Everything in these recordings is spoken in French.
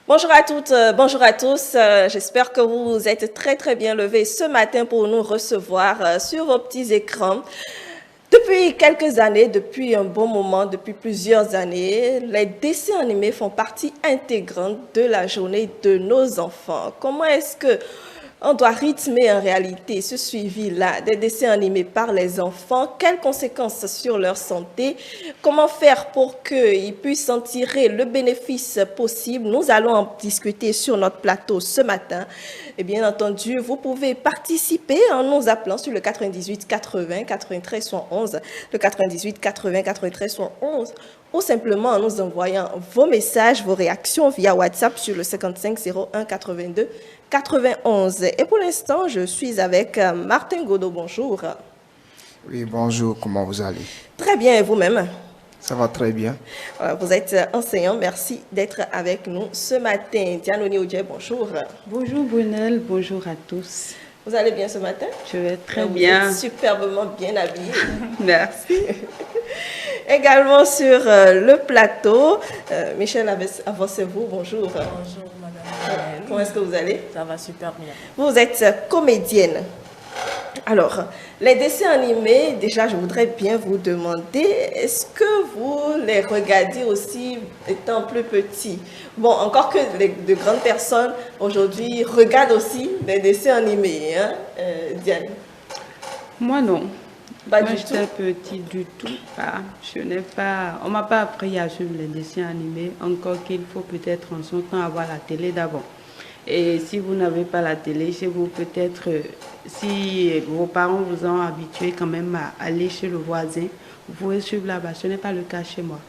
Bonjour à toutes, bonjour à tous. J'espère que vous êtes très bien levés ce matin pour nous recevoir sur vos petits écrans. Depuis quelques années, depuis un bon moment, depuis plusieurs années, les dessins animés font partie intégrante de la journée de nos enfants. Comment est-ce que on doit rythmer en réalité ce suivi-là des dessins animés par les enfants? Quelles conséquences sur leur santé? Comment faire pour qu'ils puissent en tirer le bénéfice possible? Nous allons en discuter sur notre plateau ce matin. Et bien entendu, vous pouvez participer en nous appelant sur le 98 80 93 111, le 98 80 93 111, ou simplement en nous envoyant vos messages, vos réactions via WhatsApp sur le 55 01 82 91. Et pour l'instant, je suis avec Martin Godot. Bonjour. Oui, bonjour, comment vous allez? Très bien, et vous-même? Ça va très bien. Vous êtes enseignant, merci d'être avec nous ce matin. Diane Oniodje, bonjour. Bonjour Brunel, bonjour à tous. Vous allez bien ce matin? Je vais très bien. Vous êtes superbement bien habillé. Merci. Également sur le plateau, Michel Avancez-vous, bonjour. Bonjour madame. Comment est-ce que vous allez? Ça va super bien. Vous êtes comédienne. Alors, les dessins animés, déjà, je voudrais bien vous demander, est-ce que vous les regardez aussi étant plus petit? Bon, encore que de grandes personnes aujourd'hui regardent aussi les dessins animés, hein, Diane? Moi non. Pas Moi du j'étais tout. petite du tout. On m'a pas appris à suivre les dessins animés, encore qu'il faut peut-être en son temps avoir la télé d'abord. Et si vous n'avez pas la télé chez vous, peut-être si vos parents vous ont habitué quand même à aller chez le voisin, vous pouvez suivre là-bas. Ce n'est pas le cas chez moi.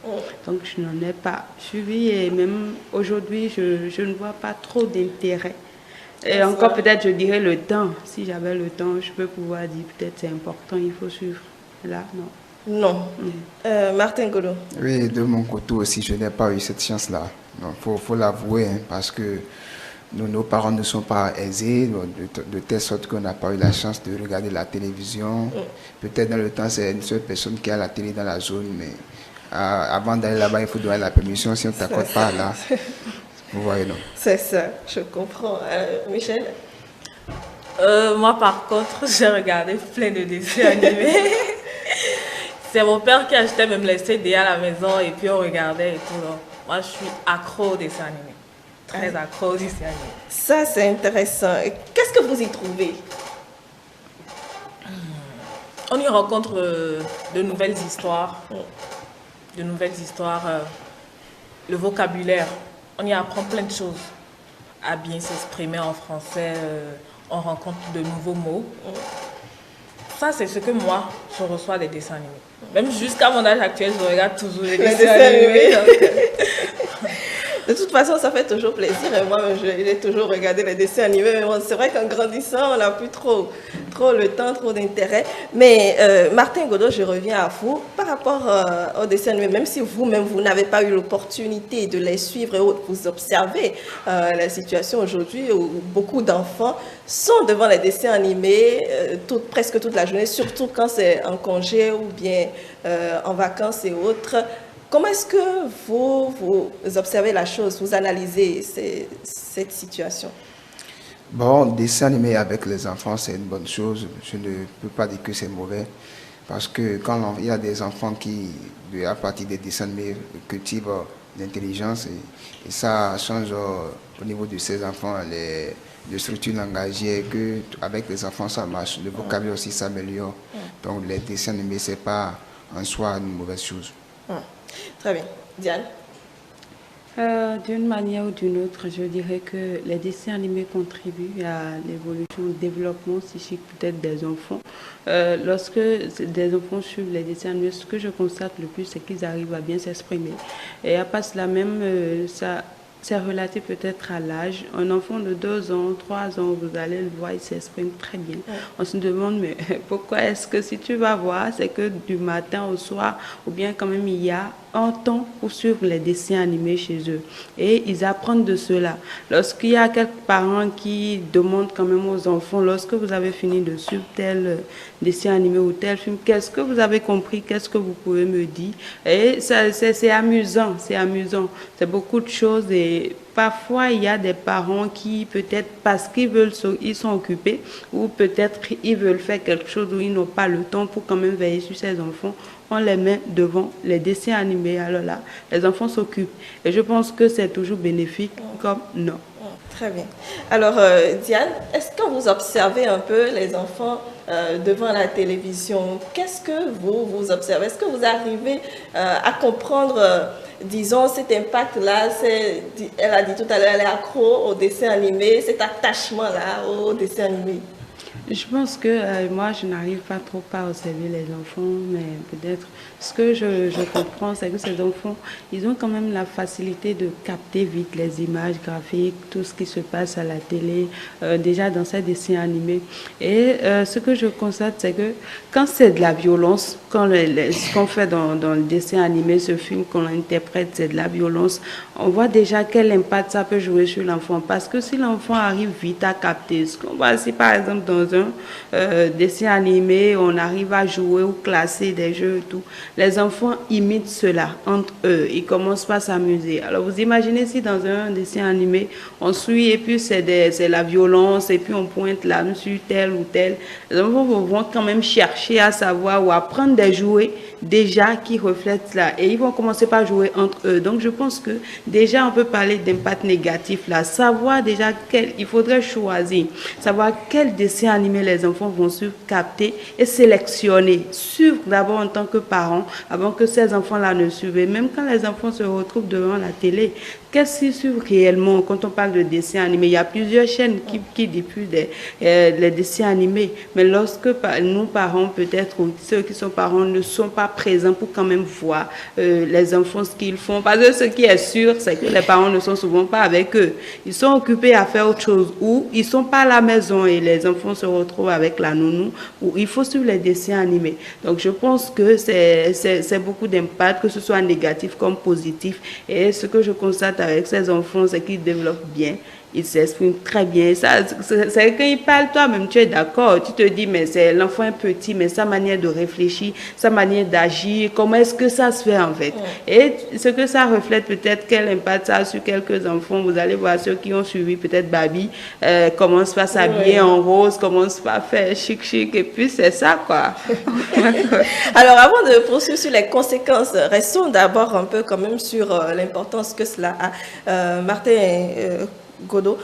Donc je n'en ai pas suivi et même aujourd'hui, je ne vois pas trop d'intérêt. Et encore peut-être je dirais le temps. Si j'avais le temps, je peux pouvoir dire peut-être c'est important, il faut suivre. Là, non. Non. Martin Godot. Oui, de mon côté aussi, je n'ai pas eu cette chance-là. Il faut l'avouer, hein, parce que nos parents ne sont pas aisés, de telle sorte qu'on n'a pas eu la chance de regarder la télévision. Peut-être dans le temps, c'est une seule personne qui a la télé dans la zone, mais avant d'aller là-bas, il faut donner la permission. Si on ne t'accorde pas là, vous voyez, non? C'est ça, je comprends. Michel? Moi par contre, j'ai regardé plein de dessins animés. C'est mon père qui achetait même les CD à la maison et puis on regardait et tout. Donc, moi je suis accro aux dessins animés. Très accro aux dessins animés. Ça, c'est intéressant. Qu'est-ce que vous y trouvez? On y rencontre de nouvelles histoires. De nouvelles histoires. Le vocabulaire. On y apprend plein de choses. À bien s'exprimer en français. On rencontre de nouveaux mots. Ça, c'est ce que moi, je reçois des dessins animés. Même jusqu'à mon âge actuel, je regarde toujours les dessins animés. De toute façon, ça fait toujours plaisir. Et moi, j'ai toujours regardé les dessins animés. Mais bon, c'est vrai qu'en grandissant, on n'a plus trop le temps, trop d'intérêt. Mais Martin Godot, je reviens à vous. Par rapport aux dessins animés, même si vous-même, vous n'avez pas eu l'opportunité de les suivre et autres, vous observez la situation aujourd'hui où beaucoup d'enfants sont devant les dessins animés presque toute la journée, surtout quand c'est en congé ou bien en vacances et autres. Comment est-ce que vous observez la chose, vous analysez cette situation? Bon, dessin animé avec les enfants, c'est une bonne chose. Je ne peux pas dire que c'est mauvais. Parce que quand il y a des enfants qui, à partir des dessins animés, cultivent l'intelligence, et ça change au niveau de ces enfants, les structures langagières, que avec les enfants ça marche. Le vocabulaire aussi s'améliore. Donc les dessins animés, ce n'est pas en soi une mauvaise chose. Très bien. Diane? D'une manière ou d'une autre, je dirais que les dessins animés contribuent à l'évolution, au développement psychique peut-être des enfants. Lorsque des enfants suivent les dessins animés, ce que je constate le plus, c'est qu'ils arrivent à bien s'exprimer. Et à part cela même, c'est relatif peut-être à l'âge. Un enfant de 2 ans, 3 ans, vous allez le voir, il s'exprime très bien. On se demande, mais pourquoi est-ce que si tu vas voir, c'est que du matin au soir, ou bien quand même il y a un temps pour suivre les dessins animés chez eux. Et ils apprennent de cela. Lorsqu'il y a quelques parents qui demandent quand même aux enfants, lorsque vous avez fini de suivre tel dessin animé ou tel film, qu'est-ce que vous avez compris, qu'est-ce que vous pouvez me dire? Et c'est amusant, c'est amusant. C'est beaucoup de choses et parfois, il y a des parents qui, peut-être parce ils sont occupés, ou peut-être ils veulent faire quelque chose où ils n'ont pas le temps pour quand même veiller sur ces enfants, on les met devant les dessins animés. Alors là, les enfants s'occupent. Et je pense que c'est toujours bénéfique, comme non. Très bien. Alors, Diane, est-ce que vous observez un peu les enfants devant la télévision? Qu'est-ce que vous observez? Est-ce que vous arrivez à comprendre, disons, cet impact-là? Elle a dit tout à l'heure, elle est accro au dessin animé, cet attachement-là au dessin animé. Je pense que moi, je n'arrive pas trop à observer les enfants, mais peut-être ce que je comprends, c'est que ces enfants, ils ont quand même la facilité de capter vite les images graphiques, tout ce qui se passe à la télé, déjà dans ces dessins animés. Et ce que je constate, c'est que quand c'est de la violence, quand ce qu'on fait dans le dessin animé, ce film qu'on interprète, c'est de la violence, on voit déjà quel impact ça peut jouer sur l'enfant. Parce que si l'enfant arrive vite à capter ce qu'on voit, si par exemple dans un dessin animé, on arrive à jouer ou classer des jeux et tout, les enfants imitent cela entre eux, ils commencent pas à s'amuser. Alors vous imaginez si dans un dessin animé, on suit et puis c'est la violence et puis on pointe l'âme sur tel ou tel, les enfants vont quand même chercher à savoir ou apprendre des jouets déjà qui reflètent cela et ils vont commencer par jouer entre eux. Donc je pense que déjà on peut parler d'impact négatif là, savoir déjà il faudrait choisir, savoir quel dessin animé les enfants vont suivre, capter et sélectionner, suivre d'abord en tant que parents avant que ces enfants-là ne suivent. Même quand les enfants se retrouvent devant la télé, qu'est-ce qu'ils suivent réellement? Quand on parle de dessins animés, il y a plusieurs chaînes qui diffusent les dessins animés. Mais lorsque nous, parents, peut-être, ou ceux qui sont parents, ne sont pas présents pour quand même voir les enfants ce qu'ils font. Parce que ce qui est sûr, c'est que les parents ne sont souvent pas avec eux. Ils sont occupés à faire autre chose ou ils ne sont pas à la maison et les enfants se retrouvent avec la nounou ou il faut suivre les dessins animés. Donc, je pense que c'est beaucoup d'impact, que ce soit négatif comme positif. Et ce que je constate avec ces enfants, c'est qu'ils développent bien, ils s'expriment très bien. C'est quand ils parlent, toi-même, tu es d'accord. Tu te dis, mais c'est l'enfant est petit, mais sa manière de réfléchir, sa manière d'agir, comment est-ce que ça se fait en fait? Et ce que ça reflète peut-être, quel impact ça a sur quelques enfants. Vous allez voir ceux qui ont suivi peut-être Babi, commencent pas à s'habiller en rose, commencent pas à faire chic, et puis c'est ça quoi. Alors avant de poursuivre sur les conséquences, restons d'abord un peu quand même sur l'importance que cela a. Martin Godot,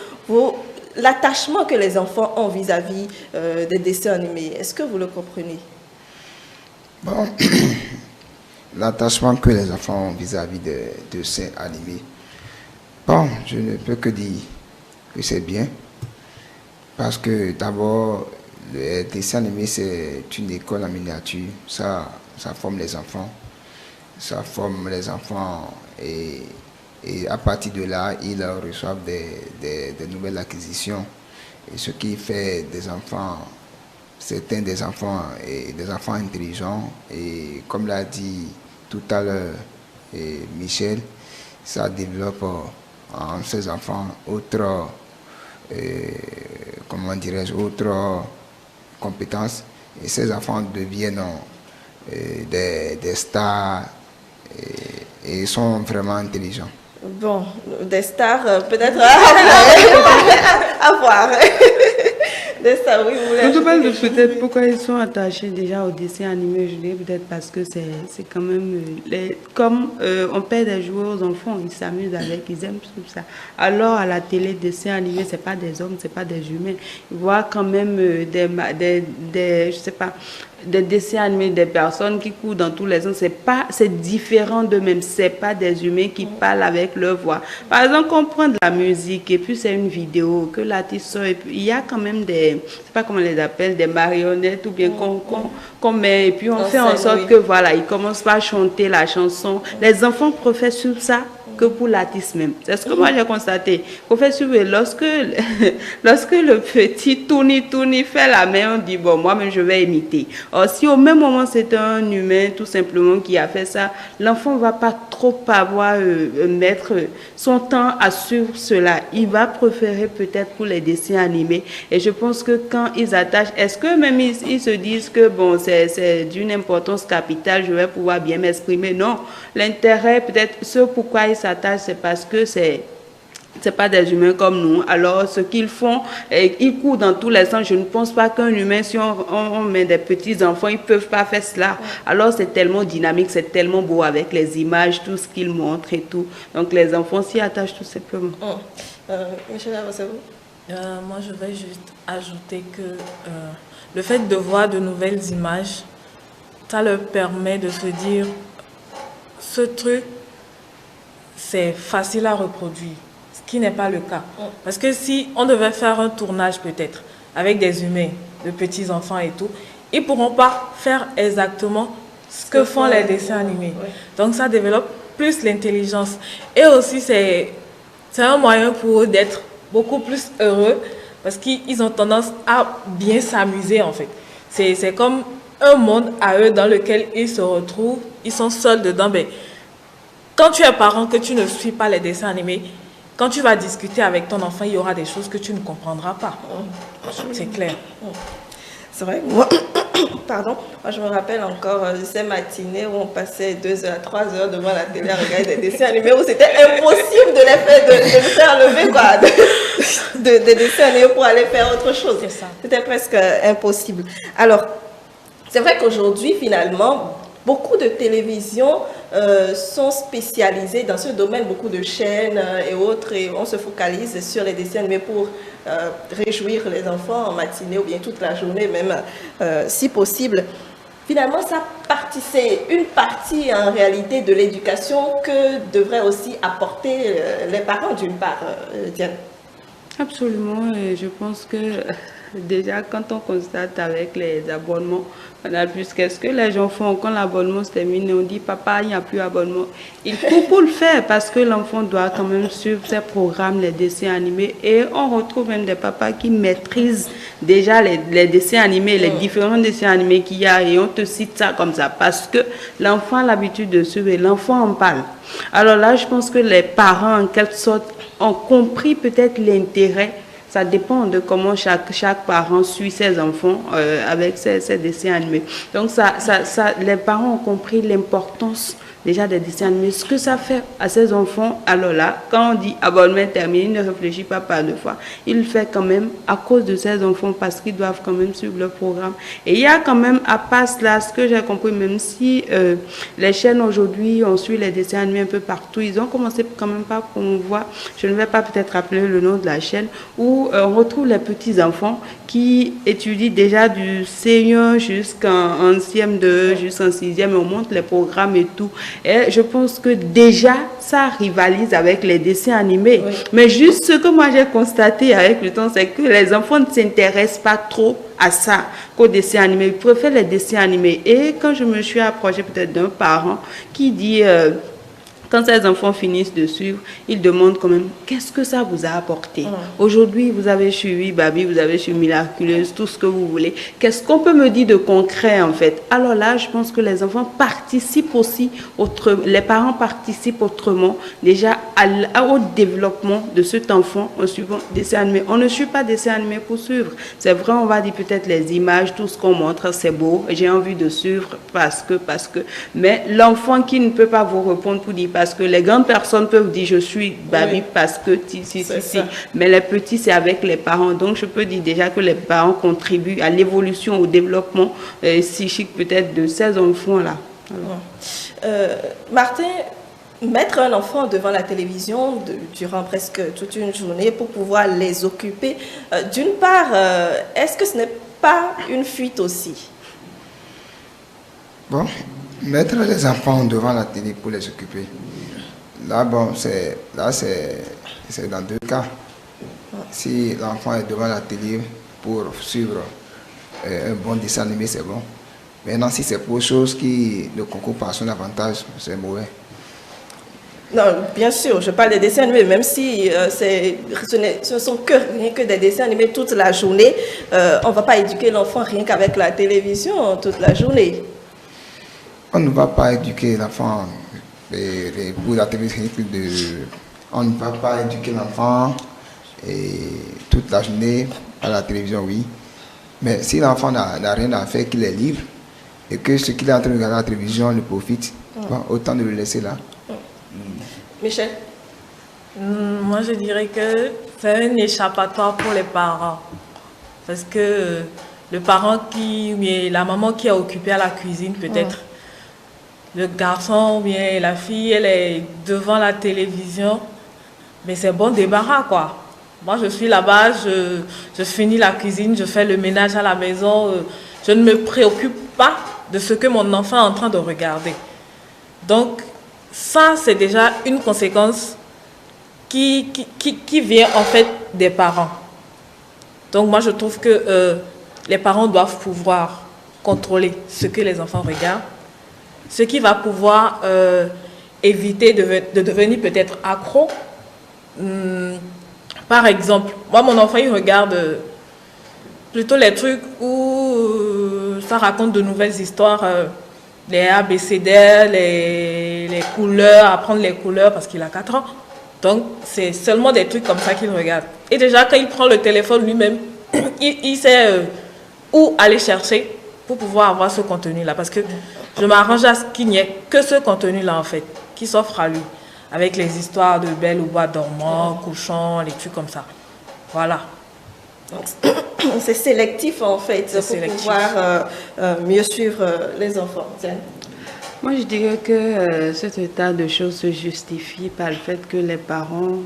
l'attachement que les enfants ont vis-à-vis des dessins animés, est-ce que vous le comprenez? Bon, l'attachement que les enfants ont vis-à-vis des dessins animés, bon, je ne peux que dire que c'est bien, parce que d'abord, les dessins animés, c'est une école en miniature, ça forme les enfants, et à partir de là, ils reçoivent des nouvelles acquisitions. Et ce qui fait des enfants, certains des enfants intelligents. Et comme l'a dit tout à l'heure Michel, ça développe en ces enfants autres compétences. Et ces enfants deviennent des stars et sont vraiment intelligents. Bon, des stars, peut-être à voir. Des stars, oui, vous voulez. Je parle de peut-être pourquoi ils sont attachés déjà au dessin animé. Je dirais peut-être parce que c'est quand même comme on paie des jouets aux enfants, ils s'amusent avec, ils aiment tout ça. Alors à la télé, dessin animé, c'est pas des hommes, c'est pas des humains. Ils voient quand même je sais pas, des dessins animés, des personnes qui courent dans tous les sens, c'est différent d'eux-mêmes, c'est pas des humains qui parlent avec leur voix. Par exemple, on prend de la musique et puis c'est une vidéo que l'artiste sort et puis il y a quand même je sais pas comment on les appelle, des marionnettes ou bien qu'on met et puis on fait en sorte que voilà, ils commencent par chanter la chanson. Les enfants préfèrent sur ça que pour l'artiste même. C'est ce que moi j'ai constaté. Lorsque le petit tourne fait la main, on dit bon, moi-même je vais imiter. Or, si au même moment c'est un humain tout simplement qui a fait ça, l'enfant ne va pas trop avoir mettre son temps à suivre cela. Il va préférer peut-être pour les dessins animés. Et je pense que quand ils attachent, est-ce que même ils se disent que bon, c'est d'une importance capitale, je vais pouvoir bien m'exprimer? Non. L'intérêt, peut-être, ce pourquoi ils s'attachent, c'est parce que c'est c'est pas des humains comme nous. Alors, ce qu'ils font, ils courent dans tous les sens. Je ne pense pas qu'un humain, si on met des petits enfants, ils peuvent pas faire cela. Alors, c'est tellement dynamique, c'est tellement beau avec les images, tout ce qu'ils montrent et tout. Donc, les enfants s'y attachent tout simplement. Michel, c'est vous? Moi, je vais juste ajouter que le fait de voir de nouvelles images, ça leur permet de se dire, ce truc, c'est facile à reproduire. Ce qui n'est pas le cas. Parce que si on devait faire un tournage peut-être avec des humains, de petits enfants et tout, ils ne pourront pas faire exactement ce que font les dessins animés. Donc ça développe plus l'intelligence. Et aussi c'est un moyen pour eux d'être beaucoup plus heureux parce qu'ils ont tendance à bien s'amuser en fait. C'est comme un monde à eux dans lequel ils se retrouvent, ils sont seuls dedans. Mais quand tu es parent, que tu ne suis pas les dessins animés, quand tu vas discuter avec ton enfant, il y aura des choses que tu ne comprendras pas. C'est clair. C'est vrai. Moi, pardon, moi je me rappelle encore de ces matinées où on passait 2 heures, 3 heures devant la télé à regarder des dessins animés où c'était impossible de les faire, de me faire lever quoi, des dessins animés pour aller faire autre chose. C'est ça. C'était presque impossible. Alors, c'est vrai qu'aujourd'hui, finalement, beaucoup de télévisions sont spécialisées dans ce domaine, beaucoup de chaînes et autres, et on se focalise sur les dessins animés pour réjouir les enfants en matinée ou bien toute la journée, même si possible. Finalement, c'est une partie en réalité de l'éducation que devraient aussi apporter les parents d'une part, Diane. Absolument, et je pense que déjà quand on constate avec les abonnements, on a plus qu'est-ce que les gens font quand l'abonnement se termine et on dit papa il n'y a plus d'abonnement. Il faut pour le faire parce que l'enfant doit quand même suivre ses programmes, les dessins animés, et on retrouve même des papas qui maîtrisent déjà les dessins animés, les différents dessins animés qu'il y a, et on te cite ça comme ça parce que l'enfant a l'habitude de suivre et l'enfant en parle. Alors là je pense que les parents en quelque sorte ont compris peut-être l'intérêt. Ça dépend de comment chaque parent suit ses enfants avec ses dessins animés. Donc les parents ont compris l'importance déjà des dessins animés, ce que ça fait à ses enfants. Alors là, quand on dit abonnement terminé, il ne réfléchit pas par 2 fois. Il le fait quand même à cause de ses enfants parce qu'ils doivent quand même suivre le programme. Et il y a quand même, à part cela, ce que j'ai compris, même si les chaînes aujourd'hui, on suit les dessins animés un peu partout, ils ont commencé quand même par promouvoir, je ne vais pas peut-être rappeler le nom de la chaîne, où on retrouve les petits enfants qui étudient déjà du C1 jusqu'en 2e, jusqu'en 6e, et on montre les programmes et tout. Et je pense que déjà, ça rivalise avec les dessins animés. Oui. Mais juste ce que moi j'ai constaté avec le temps, c'est que les enfants ne s'intéressent pas trop à ça qu'aux dessins animés. Ils préfèrent les dessins animés. Et quand je me suis approchée peut-être d'un parent qui dit... quand ses enfants finissent de suivre, ils demandent quand même qu'est-ce que ça vous a apporté. Aujourd'hui, vous avez suivi Babi, vous avez suivi Miraculeuse, tout ce que vous voulez. Qu'est-ce qu'on peut me dire de concret en fait? Alors là, je pense que les enfants participent aussi, les parents participent autrement déjà au développement de cet enfant en suivant des dessins animés. On ne suit pas des dessins animés pour suivre. C'est vrai, on va dire peut-être les images, tout ce qu'on montre, c'est beau, j'ai envie de suivre parce que. Mais l'enfant qui ne peut pas vous répondre pour dire parce que les grandes personnes peuvent dire je suis Babi parce que si. Mais les petits, c'est avec les parents. Donc, je peux dire déjà que les parents contribuent à l'évolution, au développement psychique peut-être de ces enfants-là. Martin, mettre un enfant devant la télévision durant presque toute une journée pour pouvoir les occuper, d'une part, est-ce que ce n'est pas une fuite aussi? Bon, mettre les enfants devant la télé pour les occuper. Là, bon, c'est dans 2 cas. Si l'enfant est devant la télé pour suivre un bon dessin animé, c'est bon. Maintenant, si c'est pour choses qui ne concourent pas à son avantage, c'est mauvais. Non, bien sûr, je parle des dessins animés, même si ce ne sont rien que des dessins animés toute la journée. On ne va pas éduquer l'enfant rien qu'avec la télévision toute la journée. On ne va pas éduquer l'enfant pour la télévision. On ne va pas éduquer l'enfant toute la journée à la télévision, oui. Mais si l'enfant n'a rien à faire, qu'il est libre, et que ce qu'il est en train de regarder à la télévision le profite, bon, autant de le laisser là. Michel? Moi, je dirais que c'est un échappatoire pour les parents. Parce que le parent mais la maman qui est occupée à la cuisine, peut-être, le garçon ou bien la fille, elle est devant la télévision, mais c'est bon débarras, quoi. Moi, je suis là-bas, je finis la cuisine, je fais le ménage à la maison, je ne me préoccupe pas de ce que mon enfant est en train de regarder. Donc, ça, c'est déjà une conséquence qui vient en fait des parents. Donc moi je trouve que les parents doivent pouvoir contrôler ce que les enfants regardent, ce qui va pouvoir éviter de devenir peut-être accro. Par exemple, moi mon enfant il regarde plutôt les trucs où ça raconte de nouvelles histoires, les ABCD, les couleurs, apprendre les couleurs parce qu'il a 4 ans. Donc, c'est seulement des trucs comme ça qu'il regarde. Et déjà, quand il prend le téléphone lui-même, il sait où aller chercher pour pouvoir avoir ce contenu-là. Parce que je m'arrange à ce qu'il n'y ait que ce contenu-là, en fait, qui s'offre à lui. Avec les histoires de Belle au bois dormant, Cochon, les trucs comme ça. Voilà. C'est sélectif, en fait, pour pouvoir mieux suivre les enfants. Moi, je dirais que cet état de choses se justifie par le fait que les parents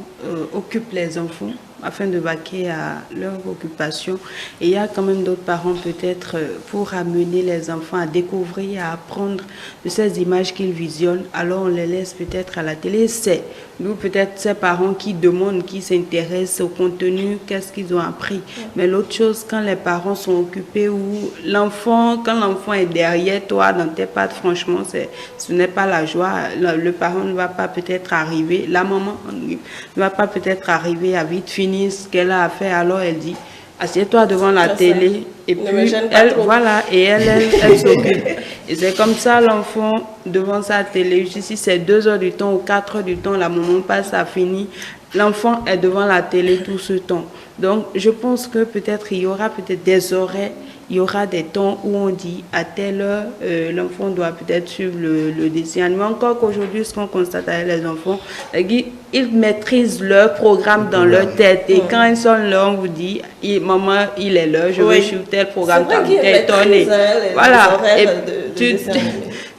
occupent les enfants afin de vaquer à leur occupation. Et il y a quand même d'autres parents peut-être pour amener les enfants à découvrir, à apprendre de ces images qu'ils visionnent. Alors on les laisse peut-être à la télé. C'est nous peut-être ces parents qui demandent, qui s'intéressent au contenu, qu'est-ce qu'ils ont appris. Mais l'autre chose, quand les parents sont occupés ou quand l'enfant est derrière toi dans tes pattes, franchement, ce n'est pas la joie. Le parent ne va pas peut-être arriver, la maman ne va pas peut-être arriver à vite finir ce qu'elle a à faire. Alors elle dit, assieds-toi devant la télé et puis elle s'occupe. Et c'est comme ça l'enfant devant sa télé. Si c'est 2 heures du temps ou 4 heures du temps, la maman passe à finir. L'enfant est devant la télé tout ce temps. Donc je pense que peut-être il y aura peut-être des horaires. Il y aura des temps où on dit à telle heure, l'enfant doit peut-être suivre le dessin animé. Encore qu'aujourd'hui, ce qu'on constate avec les enfants, ils maîtrisent leur programme dans leur tête. Et quand ils sont là, on vous dit, maman, il est là, je vais suivre tel programme. Voilà.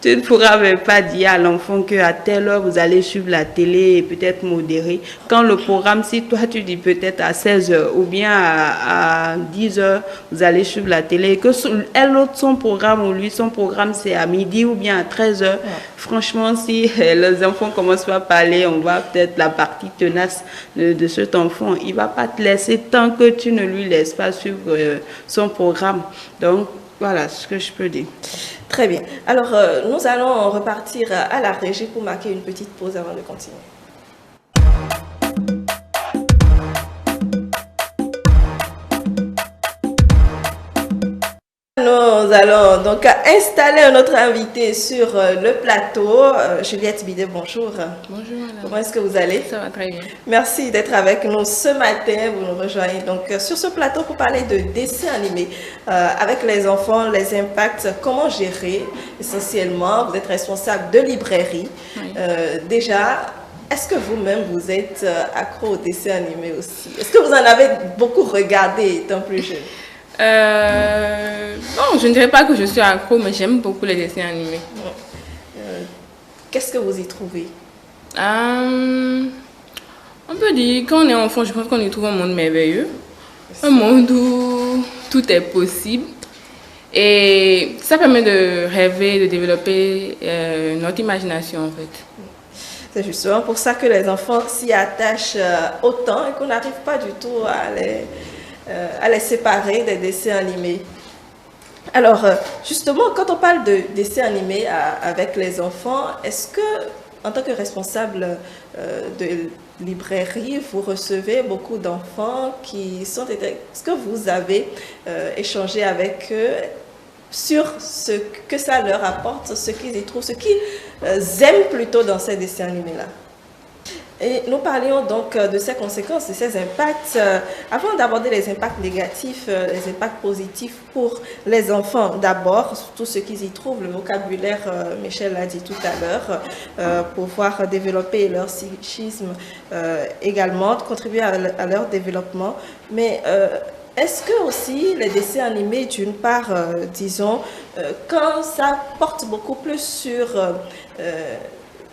Tu ne pourras même pas dire à l'enfant qu'à telle heure, vous allez suivre la télé et peut-être modérer. Quand le programme, si toi, tu dis peut-être à 16 heures ou bien à 10 heures, vous allez suivre la télé, et que l'autre, son programme ou lui, son programme, c'est à midi ou bien à 13 heures. Franchement, si les enfants commencent pas à parler, on va peut-être la partie tenace de cet enfant. Il ne va pas te laisser tant que tu ne lui laisses pas suivre son programme. Donc, voilà ce que je peux dire. Très bien. Alors, nous allons repartir à la régie pour marquer une petite pause avant de continuer. Nous allons donc installer notre invité sur le plateau. Juliette Bidet, bonjour. Bonjour madame. Comment est-ce que vous allez? Ça va très bien. Merci d'être avec nous ce matin. Vous nous rejoignez donc sur ce plateau pour parler de dessins animés avec les enfants, les impacts, comment gérer essentiellement. Vous êtes responsable de librairie. Oui. Déjà, est-ce que vous-même vous êtes accro aux dessins animés aussi? Est-ce que vous en avez beaucoup regardé étant plus jeune? Non, je ne dirais pas que je suis accro, mais j'aime beaucoup les dessins animés. Qu'est-ce que vous y trouvez? On peut dire, quand on est enfant, je pense qu'on y trouve un monde merveilleux. Un monde où tout est possible. Et ça permet de rêver, de développer notre imagination, en fait. C'est justement pour ça que les enfants s'y attachent autant et qu'on n'arrive pas du tout à les séparer des dessins animés. Alors, justement, quand on parle de dessins animés avec les enfants, est-ce que, en tant que responsable de librairie, vous recevez beaucoup d'enfants qui sont... Est-ce que vous avez échangé avec eux sur ce que ça leur apporte, ce qu'ils y trouvent, ce qu'ils aiment plutôt dans ces dessins animés-là? Et nous parlions donc de ces conséquences, de ces impacts. Avant d'aborder les impacts négatifs, les impacts positifs pour les enfants, d'abord, tout ce qu'ils y trouvent, le vocabulaire, Michel l'a dit tout à l'heure, pouvoir développer leur psychisme également, contribuer à leur développement. Mais est-ce que aussi les dessins animés, d'une part, disons, quand ça porte beaucoup plus sur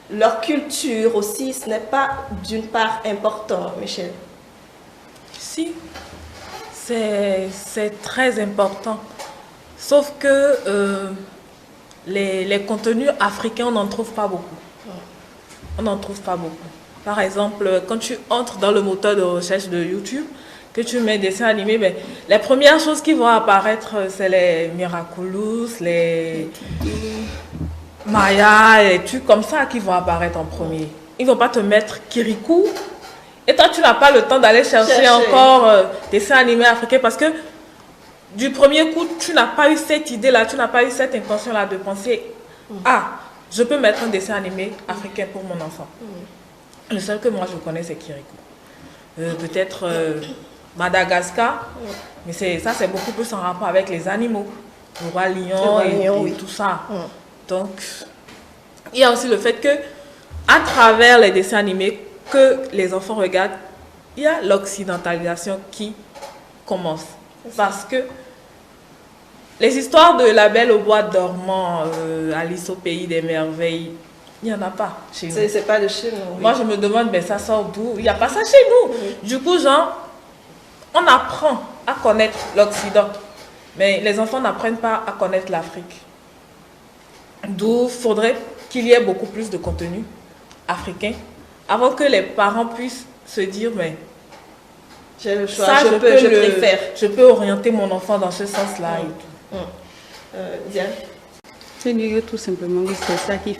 leur culture aussi, ce n'est pas d'une part important, Michel? Si, c'est très important. Sauf que les contenus africains, on n'en trouve pas beaucoup. On n'en trouve pas beaucoup. Par exemple, quand tu entres dans le moteur de recherche de YouTube, que tu mets dessins animés, ben, les premières choses qui vont apparaître, c'est les Miraculous, les Maya, et trucs comme ça qui vont apparaître en premier. Ils ne vont pas te mettre Kirikou. Et toi, tu n'as pas le temps d'aller chercher encore dessins animés africains parce que du premier coup, tu n'as pas eu cette idée-là, tu n'as pas eu cette intention-là de penser ah, je peux mettre un dessin animé africain pour mon enfant. Le seul que moi je connais, c'est Kirikou. Peut-être Madagascar, mais ça, c'est beaucoup plus en rapport avec les animaux. Le roi lion et tout ça. Donc, il y a aussi le fait que, à travers les dessins animés que les enfants regardent, il y a l'occidentalisation qui commence. Parce que les histoires de La Belle au bois dormant, Alice au pays des merveilles, il n'y en a pas chez nous. C'est pas de chez nous. Oui. Moi, je me demande, ben, ça sort d'où? Il n'y a pas ça chez nous. Du coup, genre, on apprend à connaître l'Occident, mais les enfants n'apprennent pas à connaître l'Afrique. D'où il faudrait qu'il y ait beaucoup plus de contenu africain avant que les parents puissent se dire mais j'ai le choix, ça, je préfère. Je peux orienter mon enfant dans ce sens-là. Diane? Je dirais tout simplement que c'est ça qui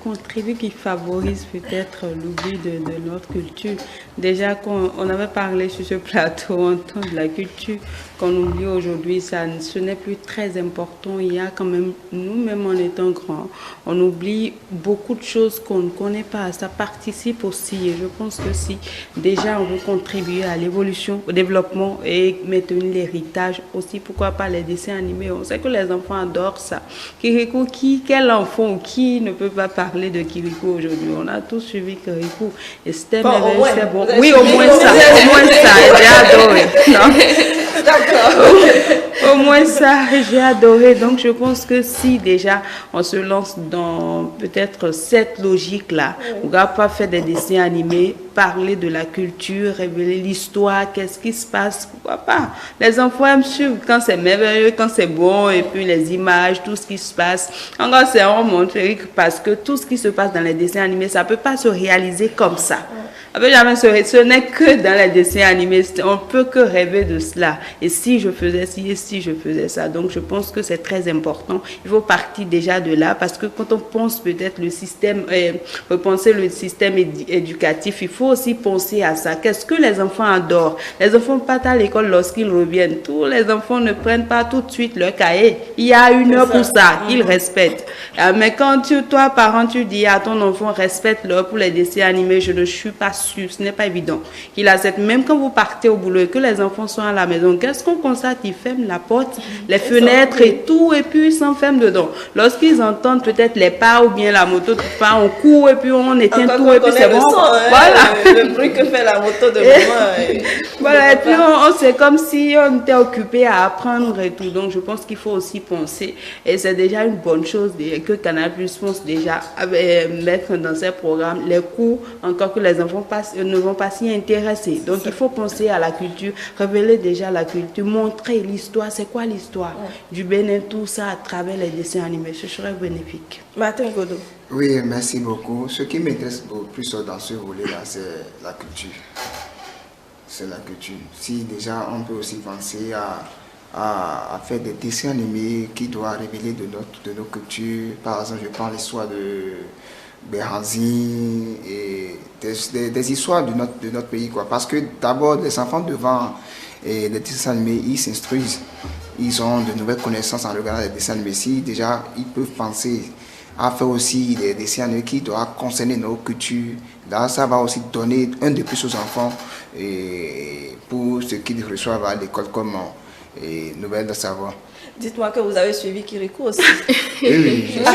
contribue, qui favorise peut-être l'oubli de notre culture. Déjà, quand on avait parlé sur ce plateau en temps de la culture, qu'on oublie aujourd'hui, ce n'est plus très important. Il y a quand même, nous-mêmes en étant grands, on oublie beaucoup de choses qu'on ne connaît pas. Ça participe aussi. Et je pense que si déjà on veut contribuer à l'évolution, au développement et maintenir l'héritage aussi, pourquoi pas les dessins animés. On sait que les enfants adorent ça. Kirikou, quel enfant ou qui ne peut pas parler de Kirikou aujourd'hui? On a tous suivi Kirikou et c'était merveilleux, c'est bon. Oui, au moins ça, j'ai adoré. D'accord. Au moins ça, j'ai adoré. Donc je pense que si déjà on se lance dans peut-être cette logique-là, on ne va pas faire des dessins animés, parler de la culture, révéler l'histoire, qu'est-ce qui se passe, pourquoi pas. Les enfants aiment suivre quand c'est merveilleux, quand c'est bon, et puis les images, tout ce qui se passe. Encore c'est un monde féerique parce que tout ce qui se passe dans les dessins animés, ça ne peut pas se réaliser comme ça. Ce n'est que dans les dessins animés, on ne peut que rêver de cela. Et si je faisais ci, et si je faisais ça. Donc je pense que c'est très important. Il faut partir déjà de là parce que quand on pense peut-être le système, repenser le système éducatif, il faut aussi penser à ça. Qu'est-ce que les enfants adorent? Les enfants partent à l'école lorsqu'ils reviennent. Tous les enfants ne prennent pas tout de suite leur cahier. Il y a une heure pour ça, qu'ils respectent. Mais quand toi, parent, tu dis à ton enfant, respecte l'heure pour les dessins animés, je ne suis pas sûre. Ce n'est pas évident qu'il accepte. Même quand vous partez au boulot et que les enfants sont à la maison, qu'est-ce qu'on constate? Ils ferment la porte, les fenêtres et tout, et puis ils s'enferment dedans. Lorsqu'ils entendent peut-être les pas ou bien la moto, on court et puis on éteint tout et puis c'est bon. Voilà. Le bruit que fait la moto de maman. Voilà, et puis c'est comme si on était occupé à apprendre et tout. Donc je pense qu'il faut aussi penser, et c'est déjà une bonne chose que Canal+ pense déjà mettre dans ses programmes les cours, encore que les enfants ne vont pas s'y intéresser. Donc il faut penser à la culture, révéler déjà la culture, montrer l'histoire, c'est quoi l'histoire du Bénin, tout ça à travers les dessins animés. Ce serait bénéfique. Martin Godot. Oui, merci beaucoup. Ce qui m'intéresse plus dans ce volet-là, c'est la culture. C'est la culture. Si déjà on peut aussi penser à faire des dessins animés qui doivent révéler de nos cultures. Par exemple, je prends l'histoire de Béhanzine et des histoires de notre pays, quoi. Parce que d'abord, les enfants devant les dessins animés, ils s'instruisent. Ils ont de nouvelles connaissances en regardant les dessins animés. Si déjà, ils peuvent penser à faire aussi des dessins animés qui doivent concerner nos cultures. Là, ça va aussi donner un de plus aux enfants et pour ce qu'ils reçoivent à l'école comme nouvelle de savoir. Dites-moi que vous avez suivi Kirikou aussi. Oui, Ça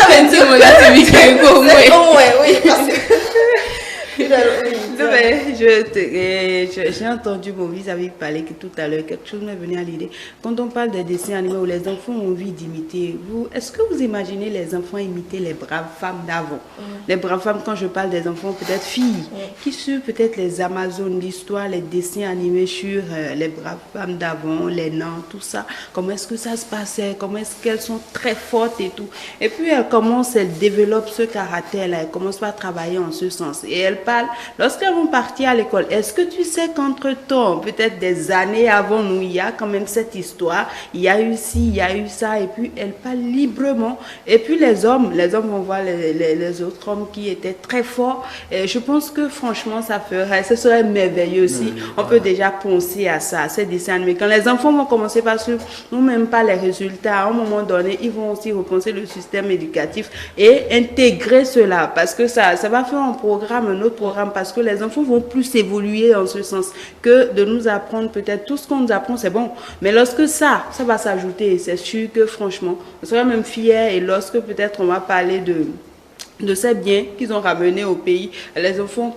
veut dire On a suivi Kirikou, au moins, oui. Parce que... Non, mais j'ai entendu mon vis-à-vis parler que tout à l'heure, quelque chose m'est venu à l'idée. Quand on parle de dessins animés où les enfants ont envie d'imiter, est-ce que vous imaginez les enfants imiter les braves femmes d'avant? Les braves femmes, quand je parle des enfants, peut-être filles, qui suivent peut-être les Amazones, l'histoire, les dessins animés sur les braves femmes d'avant, les nains, tout ça. Comment est-ce que ça se passait? Comment est-ce qu'elles sont très fortes et tout. Et puis elles développent ce caractère-là, elles commencent pas à travailler en ce sens. Et elles parlent, lorsqu'elles vont partir à l'école, est-ce que tu sais qu'entre-temps, peut-être des années avant nous, il y a quand même cette histoire, il y a eu ci, il y a eu ça, et puis elles parlent librement. Et puis les hommes vont voir les autres hommes qui étaient très forts. Et je pense que franchement, ce serait merveilleux aussi. On peut déjà penser à ça, à ces dessins animés. Quand les enfants vont commencer par suivre, non même pas les résultats, à un moment donné, ils vont aussi repenser le système éducatif et intégrer cela, parce que ça va faire un autre programme, parce que les enfants vont plus évoluer en ce sens que de nous apprendre peut-être tout ce qu'on nous apprend, c'est bon. Mais lorsque ça va s'ajouter, c'est sûr que franchement, on sera même fiers, et lorsque peut-être on va parler de ces biens qu'ils ont ramenés au pays, les enfants,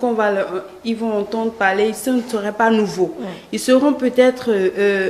ils vont entendre parler, ce ne serait pas nouveau. Ils seront peut-être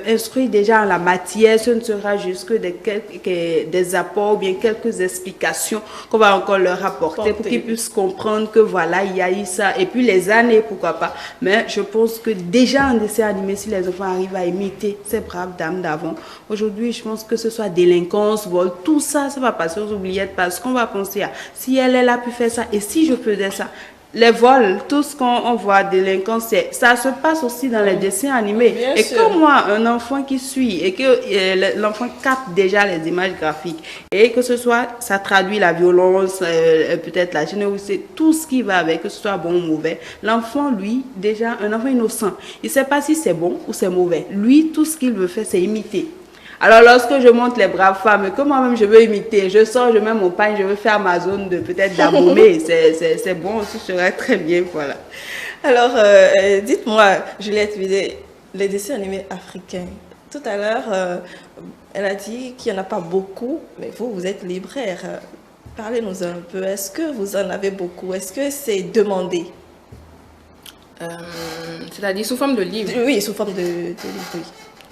instruits déjà en la matière, ce ne sera juste que des apports ou bien quelques explications qu'on va encore leur apporter pour qu'ils puissent comprendre que voilà, il y a eu ça. Et puis les années, pourquoi pas. Mais je pense que déjà en dessin animé, si les enfants arrivent à imiter ces braves dames d'avant, aujourd'hui, je pense que ce soit délinquance, vol, tout ça, ça va passer aux oubliettes, parce qu'on va penser à si elle a pu faire ça, et si je faisais ça. Les vols, tout ce qu'on voit, délinquance, ça se passe aussi dans les dessins animés. Bien et sûr. Que moi, un enfant qui suit et que l'enfant capte déjà les images graphiques, et que ce soit, ça traduit la violence, peut-être la générosité, tout ce qui va avec, que ce soit bon ou mauvais. L'enfant, lui, déjà, un enfant innocent, il ne sait pas si c'est bon ou c'est mauvais. Lui, tout ce qu'il veut faire, c'est imiter. Alors, lorsque je montre les braves femmes, que moi-même je veux imiter, je sors, je mets mon pain, je veux faire ma zone peut-être d'abommer, c'est bon aussi, je serais très bien, voilà. Alors, dites-moi, Juliette Vidé, les dessins animés africains, tout à l'heure, elle a dit qu'il n'y en a pas beaucoup, mais vous êtes libraire. Parlez-nous un peu, est-ce que vous en avez beaucoup? Est-ce que c'est demandé? C'est-à-dire sous forme de livre? Oui, sous forme de livre, oui.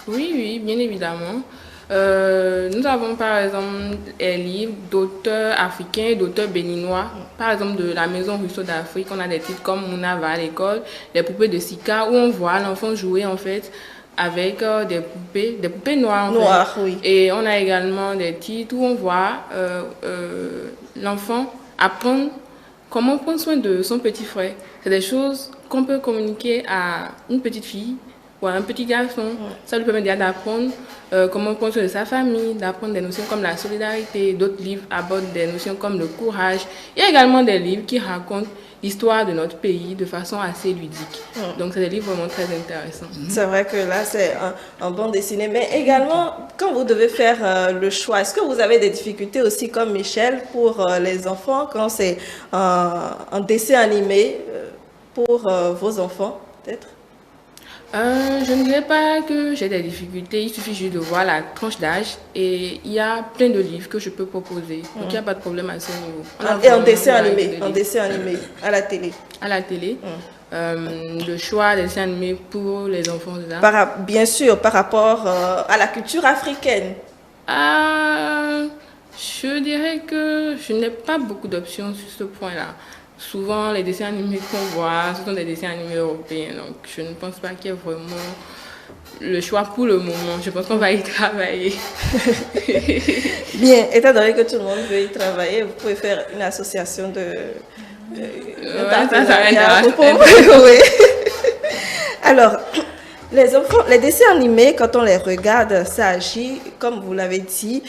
Oui, bien évidemment. Nous avons par exemple des livres d'auteurs africains et d'auteurs béninois. Par exemple, de la Maison Ruisseau d'Afrique, on a des titres comme Mouna va à l'école, Les poupées de Sika, où on voit l'enfant jouer en fait avec des poupées noires. Noires, oui. Et on a également des titres où on voit l'enfant apprendre comment prendre soin de son petit frère. C'est des choses qu'on peut communiquer à une petite fille ou à un petit garçon. Ça lui permet déjà d'apprendre comment prendre soin de sa famille, d'apprendre des notions comme la solidarité. D'autres livres abordent des notions comme le courage. Il y a également des livres qui racontent l'histoire de notre pays de façon assez ludique. Donc, c'est des livres vraiment très intéressants. C'est vrai que là, c'est un bon dessiné. Mais également, quand vous devez faire le choix, est-ce que vous avez des difficultés aussi comme Michel pour les enfants quand c'est un dessin animé pour vos enfants, peut-être? Je ne dirais pas que j'ai des difficultés, il suffit juste de voir la tranche d'âge et il y a plein de livres que je peux proposer. Donc il n'y a pas de problème à ce niveau. Et en dessin animé, à la télé. À la télé. Le choix des dessins animés pour les enfants. Bien sûr, par rapport à la culture africaine. Je dirais que je n'ai pas beaucoup d'options sur ce point-là. Souvent, les dessins animés qu'on voit, ce sont des dessins animés européens. Donc, je ne pense pas qu'il y ait vraiment le choix pour le moment. Je pense qu'on va y travailler. Bien, étant donné que tout le monde veut y travailler, vous pouvez faire une association de... Oui. Alors, les dessins animés, quand on les regarde, ça agit, comme vous l'avez dit,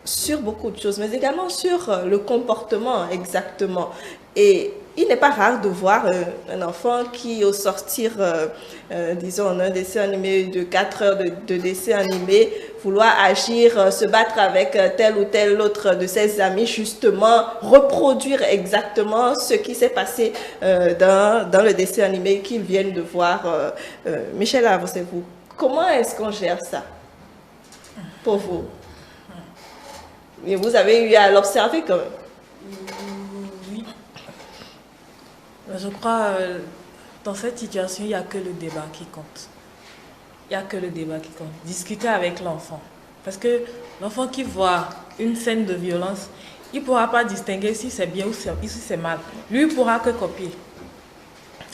sur beaucoup de choses, mais également sur le comportement exactement. Et il n'est pas rare de voir un enfant qui, au sortir, disons, un dessin animé de 4 heures de dessin animé, vouloir agir, se battre avec tel ou tel autre de ses amis, justement reproduire exactement ce qui s'est passé dans le dessin animé qu'ils viennent de voir. Michel, avancez-vous. Comment est-ce qu'on gère ça pour vous? Et vous avez eu à l'observer quand même. Oui. Je crois, dans cette situation, il n'y a que le débat qui compte. Il n'y a que le débat qui compte. Discuter avec l'enfant. Parce que l'enfant qui voit une scène de violence, il ne pourra pas distinguer si c'est bien ou si c'est mal. Lui, il ne pourra que copier.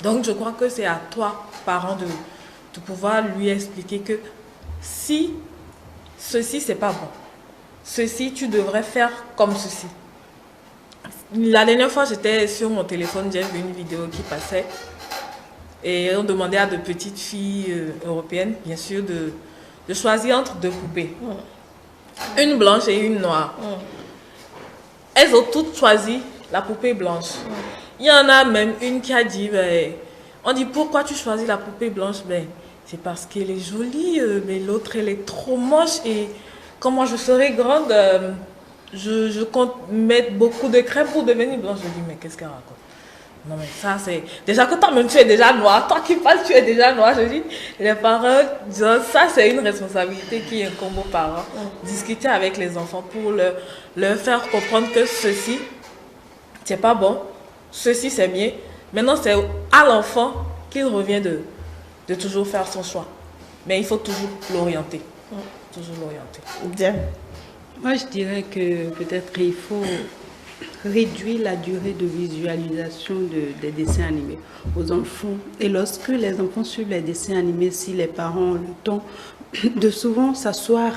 Donc, je crois que c'est à toi, parent, de pouvoir lui expliquer que si ceci, c'est pas bon, ceci, tu devrais faire comme ceci. La dernière fois, j'étais sur mon téléphone, j'ai vu une vidéo qui passait et on demandait à de petites filles européennes, bien sûr, de choisir entre deux poupées. Une blanche et une noire. Elles ont toutes choisi la poupée blanche. Il y en a même une qui a dit, on dit pourquoi tu choisis la poupée blanche? C'est parce qu'elle est jolie, mais l'autre elle est trop moche et quand moi je serai grande, je compte mettre beaucoup de crème pour devenir blanche. Je dis mais qu'est-ce qu'elle raconte? Non mais ça c'est... Déjà que toi-même tu es déjà noire, toi qui parles tu es déjà noire. Je dis, les parents, ça c'est une responsabilité qui incombe aux parents. Discuter avec les enfants pour leur faire comprendre que ceci, c'est pas bon, ceci c'est bien. Maintenant c'est à l'enfant qu'il revient de toujours faire son choix. Mais il faut toujours l'orienter. Toujours l'orienter. Bien. Moi je dirais que peut-être il faut réduire la durée de visualisation des dessins animés aux enfants. Et lorsque les enfants suivent les dessins animés, si les parents ont le temps de souvent s'asseoir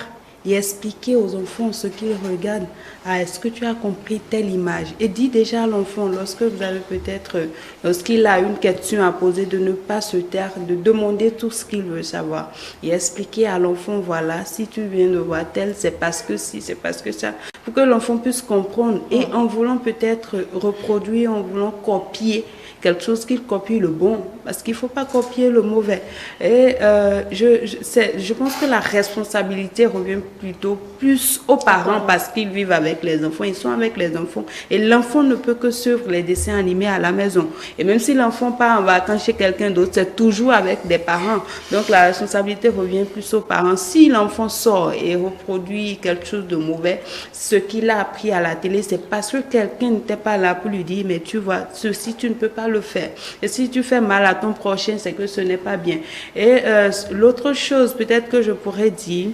et expliquer aux enfants ce qu'ils regardent. Ah, est-ce que tu as compris telle image? Et dis déjà à l'enfant, lorsque vous avez peut-être, lorsqu'il a une question à poser, de ne pas se taire, de demander tout ce qu'il veut savoir. Et expliquer à l'enfant, voilà, si tu viens de voir tel, c'est parce que si, c'est parce que ça. Pour que l'enfant puisse comprendre. Et en voulant peut-être reproduire, en voulant copier quelque chose, qu'il copie le bon, parce qu'il ne faut pas copier le mauvais. Et je pense que la responsabilité revient plutôt plus aux parents parce qu'ils vivent avec les enfants, ils sont avec les enfants et l'enfant ne peut que suivre les dessins animés à la maison. Et même si l'enfant part en vacances chez quelqu'un d'autre, c'est toujours avec des parents. Donc la responsabilité revient plus aux parents. Si l'enfant sort et reproduit quelque chose de mauvais, ce qu'il a appris à la télé, c'est parce que quelqu'un n'était pas là pour lui dire, mais tu vois, ceci, tu ne peux pas le faire. Et si tu fais mal à ton prochain, c'est que ce n'est pas bien. Et l'autre chose, peut-être que je pourrais dire,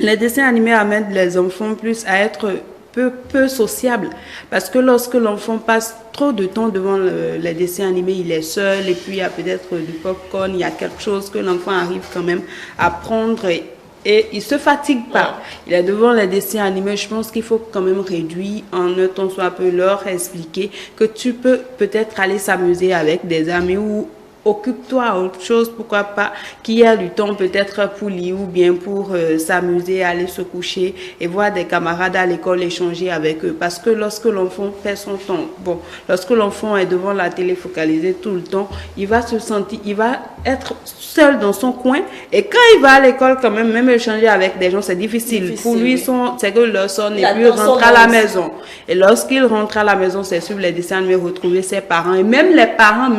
les dessins animés amènent les enfants plus à être peu sociables. Parce que lorsque l'enfant passe trop de temps devant les dessins animés, il est seul et puis il y a peut-être du popcorn, il y a quelque chose que l'enfant arrive quand même à prendre et il ne se fatigue pas. Il est devant les dessins animés. Je pense qu'il faut quand même réduire en un temps soit peu leur expliquer que tu peux peut-être aller s'amuser avec des amis ou occupe-toi à autre chose, pourquoi pas, qu'il y a du temps peut-être pour lire ou bien pour s'amuser, aller se coucher et voir des camarades à l'école, échanger avec eux. Parce que lorsque l'enfant perd son temps, lorsque l'enfant est devant la télé focalisé tout le temps, il va se sentir, il va être seul dans son coin et quand il va à l'école quand même échanger avec des gens, c'est difficile. Pour lui, c'est que leur son n'est plus rentre à la maison. Et lorsqu'il rentre à la maison, c'est sur les dessins animés, retrouver ses parents et même les parents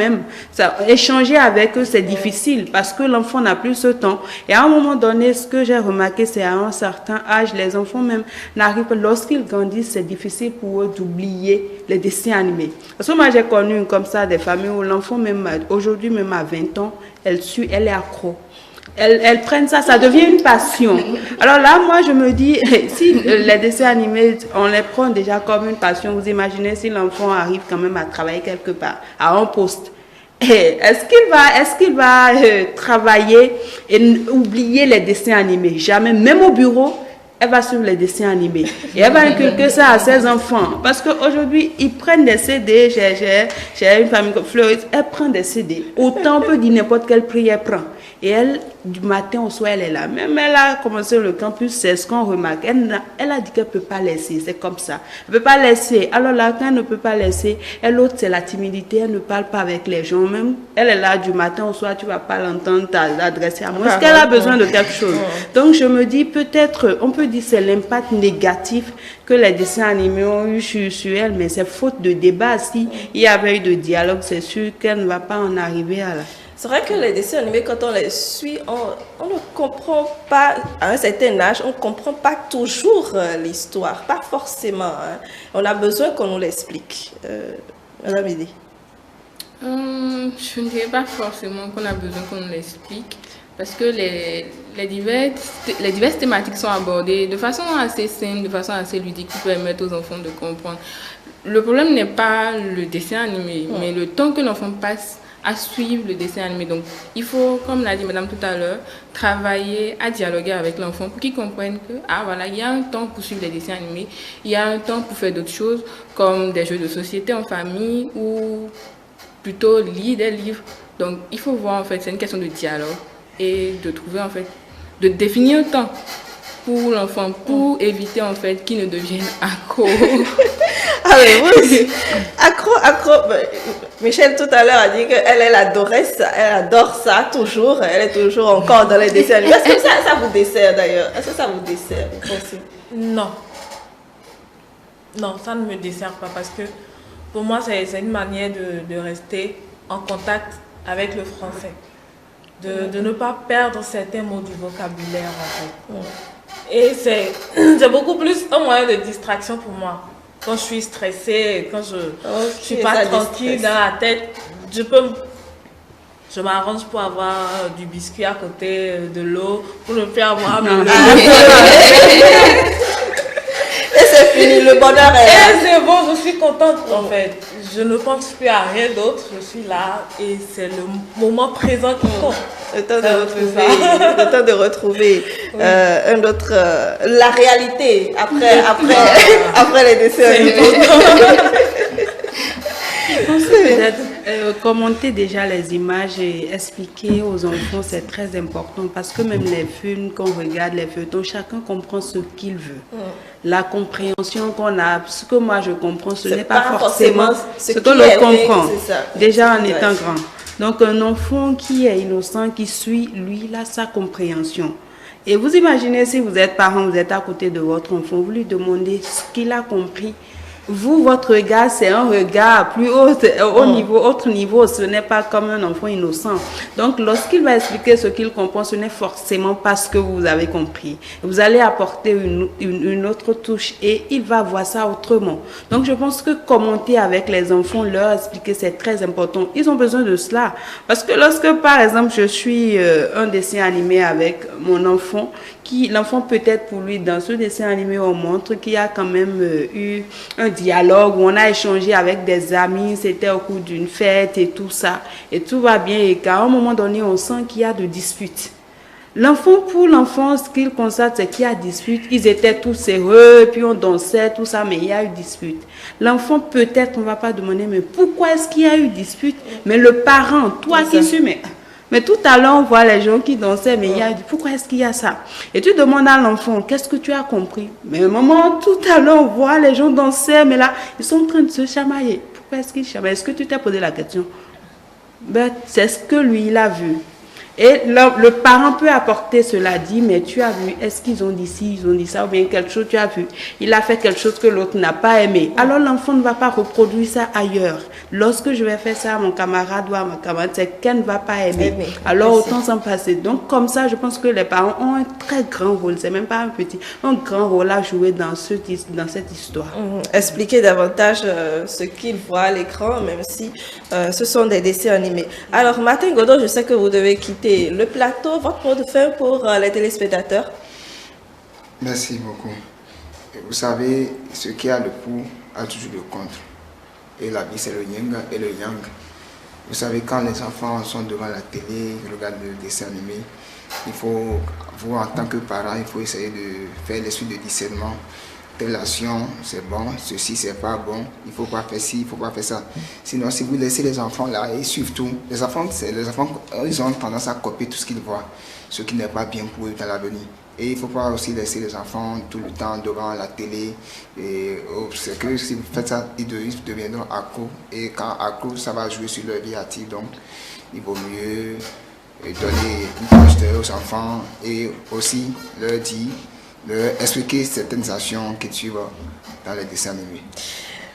échanger avec eux, c'est difficile parce que l'enfant n'a plus ce temps. Et à un moment donné, ce que j'ai remarqué, c'est à un certain âge, les enfants même n'arrivent pas. Lorsqu'ils grandissent, c'est difficile pour eux d'oublier les dessins animés. Parce que moi, j'ai connu comme ça des familles où l'enfant, même aujourd'hui, même à 20 ans, elle est accro. Elles prennent ça devient une passion. Alors là, moi, je me dis, si les dessins animés, on les prend déjà comme une passion, vous imaginez si l'enfant arrive quand même à travailler quelque part, à un poste. Est-ce qu'il va travailler et oublier les dessins animés? Jamais. Même au bureau, elle va suivre les dessins animés. Et elle va inculquer ça à ses enfants. Parce qu'aujourd'hui, ils prennent des CD. J'ai une famille comme Fleuris, elle prend des CD. Autant on peut dire n'importe quelle prière prend. Et elle, du matin au soir, elle est là. Même elle a commencé le campus, c'est ce qu'on remarque. Elle a dit qu'elle ne peut pas laisser, c'est comme ça. Elle ne peut pas laisser. Alors là, quand elle ne peut pas laisser, l'autre, c'est la timidité, elle ne parle pas avec les gens. Même, elle est là du matin au soir, tu ne vas pas l'entendre t'adresser à moi. Est-ce qu'elle a besoin de quelque chose? Donc, je me dis, peut-être, on peut dire c'est l'impact négatif que les dessins animés ont eu sur elle, mais c'est faute de débat. Si il y avait eu de dialogue, c'est sûr qu'elle ne va pas en arriver à là. C'est vrai que les dessins animés, quand on les suit, on ne comprend pas, à un certain âge, on ne comprend pas toujours l'histoire, pas forcément. Hein. On a besoin qu'on nous l'explique. Madame Idi. Je ne dirais pas forcément qu'on a besoin qu'on nous l'explique, parce que les diverses thématiques sont abordées de façon assez simple, de façon assez ludique, qui permettent aux enfants de comprendre. Le problème n'est pas le dessin animé, mais le temps que l'enfant passe à suivre le dessin animé. Donc, il faut, comme l'a dit madame tout à l'heure, travailler à dialoguer avec l'enfant pour qu'il comprenne que, voilà, il y a un temps pour suivre les dessins animés, il y a un temps pour faire d'autres choses, comme des jeux de société en famille ou plutôt lire des livres. Donc, il faut voir, en fait, c'est une question de dialogue et de trouver, en fait, de définir un temps pour l'enfant, pour éviter, en fait, qu'il ne devienne accro. Ah oui, oui. Accro. Michel tout à l'heure a dit qu'elle adorait ça, elle adore ça toujours, elle est toujours encore dans les dessins animés. Est-ce que ça vous dessert d'ailleurs? Est-ce que ça vous dessert aussi? Non. Non, ça ne me dessert pas parce que pour moi, c'est une manière de rester en contact avec le français. De ne pas perdre certains mots du vocabulaire en fait. Et c'est beaucoup plus un moyen de distraction pour moi. Quand je suis stressée, quand je ne suis pas tranquille dans la tête, je m'arrange pour avoir du biscuit à côté, de l'eau, pour ne plus avoir mal. Et c'est fini, le bonheur est là. Et c'est bon, je suis contente en fait. Je ne pense plus à rien d'autre, je suis là et c'est le moment présent qui compte. Le temps de retrouver un autre, la réalité après les dessins animés. Commenter déjà les images et expliquer aux enfants, c'est très important parce que même les films qu'on regarde, les feuilletons, chacun comprend ce qu'il veut. La compréhension qu'on a, ce que moi je comprends, ce n'est pas forcément ce que l'autre comprend, déjà en étant grand. Donc un enfant qui est innocent, qui suit, lui, il a sa compréhension. Et vous imaginez si vous êtes parent, vous êtes à côté de votre enfant, vous lui demandez ce qu'il a compris. Vous, votre regard, c'est un regard plus haut, autre niveau. Ce n'est pas comme un enfant innocent. Donc, lorsqu'il va expliquer ce qu'il comprend, ce n'est forcément pas ce que vous avez compris. Vous allez apporter une autre touche et il va voir ça autrement. Donc, je pense que commenter avec les enfants, leur expliquer, c'est très important. Ils ont besoin de cela. Parce que lorsque, par exemple, je suis un dessin animé avec mon enfant, l'enfant peut-être pour lui, dans ce dessin animé, on montre qu'il y a quand même eu un dialogue où on a échangé avec des amis, c'était au cours d'une fête et tout ça, et tout va bien, et qu'à un moment donné, on sent qu'il y a de disputes. Pour l'enfant, ce qu'il constate, c'est qu'il y a dispute. Ils étaient tous heureux, puis on dansait, tout ça, mais il y a eu dispute. L'enfant, peut-être, on ne va pas demander, mais pourquoi est-ce qu'il y a eu dispute? Mais le parent, toi qui suis, mais tout à l'heure, on voit les gens qui dansaient, mais il y a dit, pourquoi est-ce qu'il y a ça? Et tu demandes à l'enfant, qu'est-ce que tu as compris? Mais maman, tout à l'heure, on voit les gens danser, mais là, ils sont en train de se chamailler. Pourquoi est-ce qu'ils chamaillent? Est-ce que tu t'es posé la question? C'est ce que lui, il a vu. Et le parent peut apporter cela dit, mais tu as vu, est-ce qu'ils ont dit ci, ils ont dit ça, ou bien quelque chose, tu as vu, il a fait quelque chose que l'autre n'a pas aimé. Alors l'enfant ne va pas reproduire ça ailleurs. Lorsque je vais faire ça à mon camarade ou à ma camarade, c'est qu'elle ne va pas aimer. Alors autant s'en passer. Donc comme ça, je pense que les parents ont un très grand rôle, c'est même pas un petit, un grand rôle à jouer dans cette histoire. Expliquer davantage ce qu'ils voient à l'écran, même si ce sont des dessins animés. Alors Martin Godot, je sais que vous devez quitter le plateau, votre mot de fin pour les téléspectateurs. Merci beaucoup. Vous savez, ce qui a le pour a toujours le contre. Et la vie, c'est le yin et le yang. Vous savez, quand les enfants sont devant la télé, ils regardent le dessin animé, il faut, vous en tant que parent, il faut essayer de faire l'esprit de discernement telle action, c'est bon, ceci, c'est pas bon, il ne faut pas faire ci, il ne faut pas faire ça. Sinon, si vous laissez les enfants là, ils suivent tout. Les enfants, ils ont tendance à copier tout ce qu'ils voient, ce qui n'est pas bien pour eux dans l'avenir. Et il ne faut pas aussi laisser les enfants tout le temps devant la télé. C'est que si vous faites ça, ils deviendront accros. Et quand accros, ça va jouer sur leur vie active. Donc, il vaut mieux donner une tâche aux enfants et aussi leur expliquer certaines actions qu'ils suivent dans les dessins animés.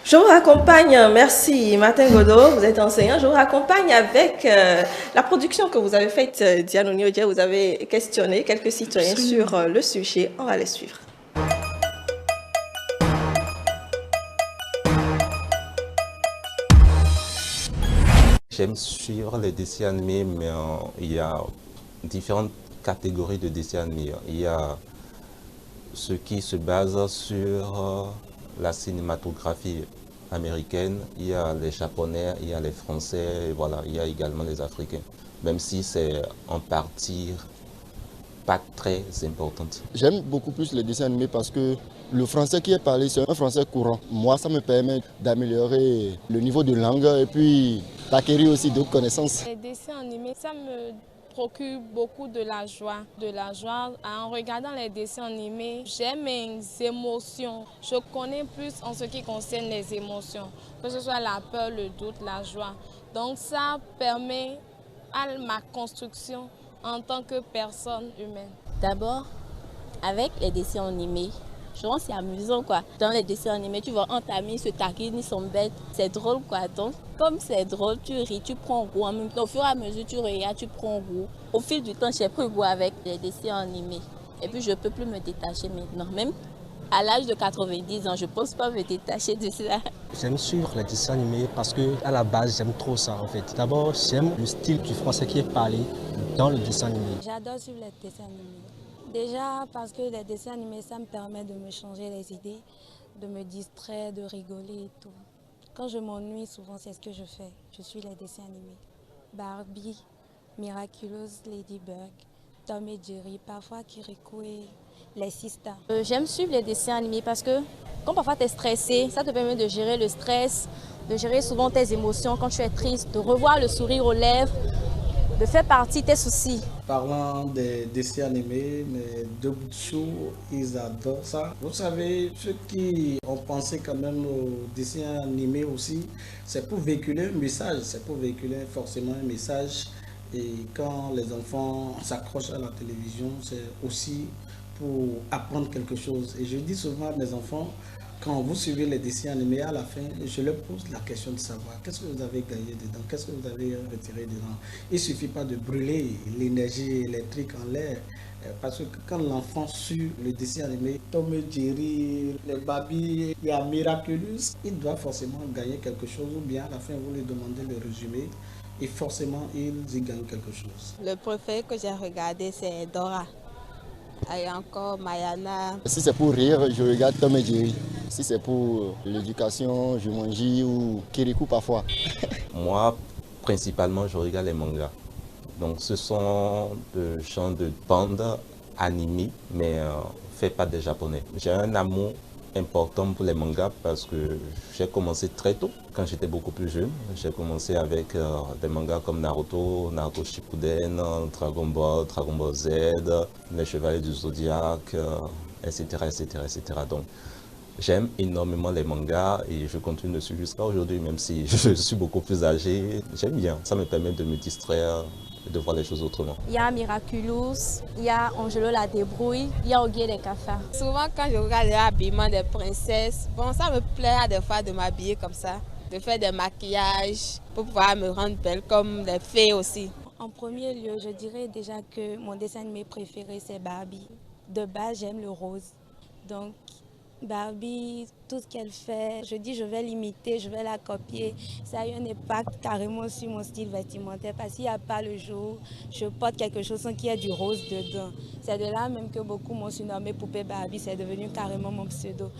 Je vous raccompagne, merci Martin Godot, vous êtes enseignant, je vous raccompagne avec la production que vous avez faite, Diane Oniodia, vous avez questionné quelques citoyens sur le sujet, on va les suivre. J'aime suivre les dessins animés, mais il y a différentes catégories de dessins animés. Il y a ceux qui se basent sur la cinématographie américaine, il y a les Japonais, il y a les Français, et voilà, il y a également les Africains, même si c'est en partie pas très importante. J'aime beaucoup plus les dessins animés parce que le français qui est parlé, c'est un français courant. Moi, ça me permet d'améliorer le niveau de langue et puis d'acquérir aussi d'autres connaissances. Les dessins animés, ça me procure beaucoup de la joie. En regardant les dessins animés, j'ai mes émotions. Je connais plus en ce qui concerne les émotions, que ce soit la peur, le doute, la joie. Donc ça permet à ma construction en tant que personne humaine. D'abord, avec les dessins animés, je pense que c'est amusant quoi. Dans les dessins animés, tu vois, entre amis, ils se taquinent, ils sont bêtes. C'est drôle quoi. Donc, comme c'est drôle, tu ris, tu prends goût. En même temps, au fur et à mesure, tu regardes, tu prends goût. Au fil du temps, j'ai pris goût avec les dessins animés. Et puis, je ne peux plus me détacher maintenant. Même à l'âge de 90 ans, je ne pense pas me détacher de cela. J'aime suivre les dessins animés parce qu'à la base, j'aime trop ça en fait. D'abord, j'aime le style du français qui est parlé dans le dessin animé. J'adore suivre les dessins animés. Déjà parce que les dessins animés, ça me permet de me changer les idées, de me distraire, de rigoler et tout. Quand je m'ennuie, souvent c'est ce que je fais. Je suis les dessins animés. Barbie, Miraculous, Ladybug, Tom et Jerry, parfois Kirikou et les Sisters. J'aime suivre les dessins animés parce que quand parfois tu es stressé, ça te permet de gérer le stress, de gérer souvent tes émotions quand tu es triste, de revoir le sourire aux lèvres, de faire partie de tes soucis. Parlant des dessins animés, mes deux bouts de chou, ils adorent ça. Vous savez, ceux qui ont pensé quand même aux dessins animés aussi, c'est pour véhiculer un message, c'est pour véhiculer forcément un message. Et quand les enfants s'accrochent à la télévision, c'est aussi pour apprendre quelque chose. Et je dis souvent à mes enfants, quand vous suivez les dessins animés, à la fin, je leur pose la question de savoir qu'est-ce que vous avez gagné dedans, qu'est-ce que vous avez retiré dedans. Il ne suffit pas de brûler l'énergie électrique en l'air, parce que quand l'enfant suit le dessin animé, Tom et Jerry, les Barbie, il y a Miraculous, il doit forcément gagner quelque chose, ou bien à la fin, vous lui demandez le résumé, et forcément, ils y gagnent quelque chose. Le préféré que j'ai regardé, c'est Dora. Et encore Mayana. Si c'est pour rire, je regarde Tom et Jerry. Si c'est pour l'éducation, Jumanji ou Kirikou parfois. Moi, principalement, je regarde les mangas. Donc, ce sont des genres de bandes animées, mais faits par des Japonais. J'ai un amour important pour les mangas parce que j'ai commencé très tôt, quand j'étais beaucoup plus jeune. J'ai commencé avec des mangas comme Naruto, Naruto Shippuden, Dragon Ball Z, Les Chevaliers du Zodiaque, etc., etc., etc. Donc, j'aime énormément les mangas et je continue de suivre jusqu'à aujourd'hui, même si je suis beaucoup plus âgé. J'aime bien, ça me permet de me distraire, de voir les choses autrement. Il y a Miraculous, il y a Angelo la débrouille, il y a Oggy et les cafards. Souvent quand je regarde l'habillement des princesses, bon ça me plaît des fois de m'habiller comme ça, de faire des maquillages pour pouvoir me rendre belle comme les fées aussi. En premier lieu, je dirais déjà que mon dessin animé préféré c'est Barbie. De base, j'aime le rose. Donc Barbie, tout ce qu'elle fait, je dis je vais l'imiter, je vais la copier. Ça a eu un impact carrément sur mon style vestimentaire parce qu'il n'y a pas le jour, je porte quelque chose sans qu'il y ait du rose dedans. C'est de là même que beaucoup m'ont surnommé Poupée Barbie, c'est devenu carrément mon pseudo.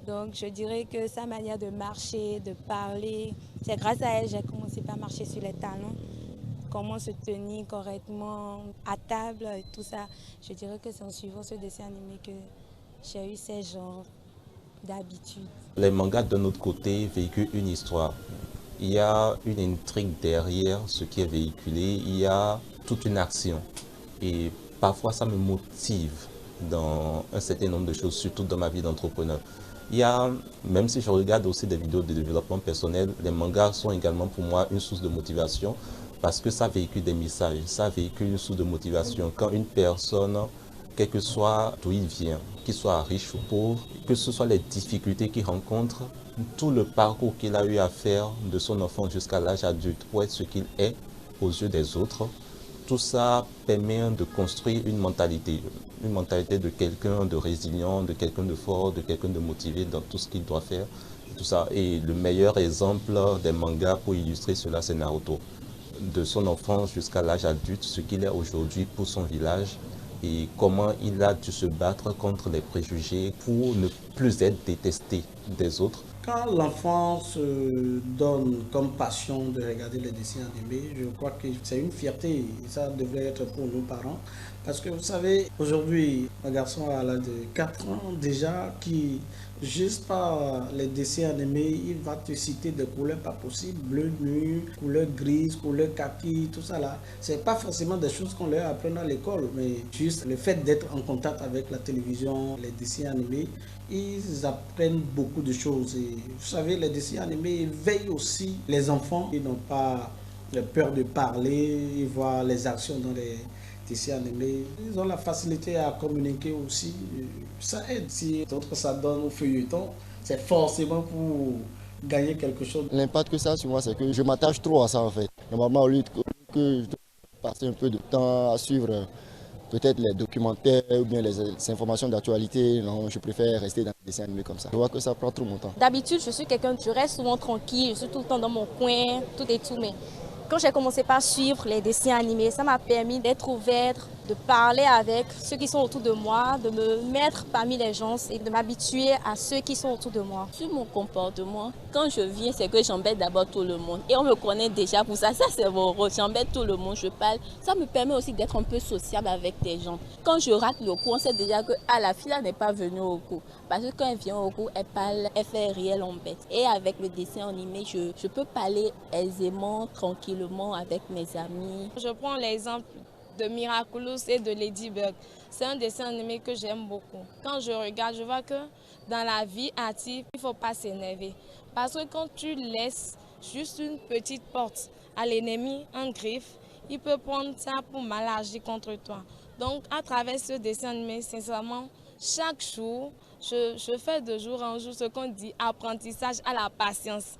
Donc je dirais que sa manière de marcher, de parler, c'est grâce à elle que j'ai commencé par marcher sur les talons. Comment se tenir correctement à table et tout ça. Je dirais que c'est en suivant ce dessin animé que j'ai eu ces genres d'habitude. Les mangas, d'un autre côté, véhiculent une histoire. Il y a une intrigue derrière ce qui est véhiculé, il y a toute une action. Et parfois, ça me motive dans un certain nombre de choses, surtout dans ma vie d'entrepreneur. Il y a, même si je regarde aussi des vidéos de développement personnel, les mangas sont également pour moi une source de motivation parce que ça véhicule des messages, ça véhicule une source de motivation. Quand une personne, quel que soit d'où il vient, qu'il soit riche ou pauvre, que ce soit les difficultés qu'il rencontre, tout le parcours qu'il a eu à faire de son enfant jusqu'à l'âge adulte pour être ce qu'il est aux yeux des autres, tout ça permet de construire une mentalité de quelqu'un de résilient, de quelqu'un de fort, de quelqu'un de motivé dans tout ce qu'il doit faire. Tout ça. Et le meilleur exemple des mangas pour illustrer cela, c'est Naruto. De son enfance jusqu'à l'âge adulte, ce qu'il est aujourd'hui pour son village et comment il a dû se battre contre les préjugés pour ne plus être détesté des autres. Quand l'enfant se donne comme passion de regarder les dessins animés, je crois que c'est une fierté et ça devrait être pour nos parents. Parce que vous savez, aujourd'hui, un garçon à l'âge de 4 ans déjà qui, juste par les dessins animés, il va te citer des couleurs pas possibles, bleu nuit, couleur grise, couleur kaki, tout ça là. C'est pas forcément des choses qu'on leur apprend à l'école, mais juste le fait d'être en contact avec la télévision, les dessins animés, ils apprennent beaucoup de choses. Et vous savez, les dessins animés veillent aussi les enfants. Ils n'ont pas peur de parler, ils voient les actions dans les dessins animés. Ils ont la facilité à communiquer aussi. Ça aide. Si d'autres ça donne au feuilleton, c'est forcément pour gagner quelque chose. L'impact que ça a sur moi, c'est que je m'attache trop à ça en fait. Normalement, au lieu que je passe un peu de temps à suivre peut-être les documentaires ou bien les informations d'actualité, non, je préfère rester dans les dessins animés comme ça. Je vois que ça prend trop mon temps. D'habitude, je suis quelqu'un, je reste souvent tranquille, je suis tout le temps dans mon coin, tout et tout, mais quand j'ai commencé par suivre les dessins animés, ça m'a permis d'être ouverte, de parler avec ceux qui sont autour de moi, de me mettre parmi les gens et de m'habituer à ceux qui sont autour de moi. Sur mon comportement, quand je viens, c'est que j'embête d'abord tout le monde. Et on me connaît déjà pour ça, ça c'est mon rôle. J'embête tout le monde, je parle. Ça me permet aussi d'être un peu sociable avec des gens. Quand je rate le cours, on sait déjà que la fille là n'est pas venue au cours. Parce que quand elle vient au cours, elle parle, elle fait rire, elle embête. Et avec le dessin animé, je peux parler aisément, tranquillement avec mes amis. Je prends l'exemple de Miraculous et de Ladybug. C'est un dessin animé que j'aime beaucoup. Quand je regarde, je vois que dans la vie active, il ne faut pas s'énerver. Parce que quand tu laisses juste une petite porte à l'ennemi en griffe, il peut prendre ça pour mal agir contre toi. Donc, à travers ce dessin animé, sincèrement, chaque jour, je fais de jour en jour ce qu'on dit apprentissage à la patience.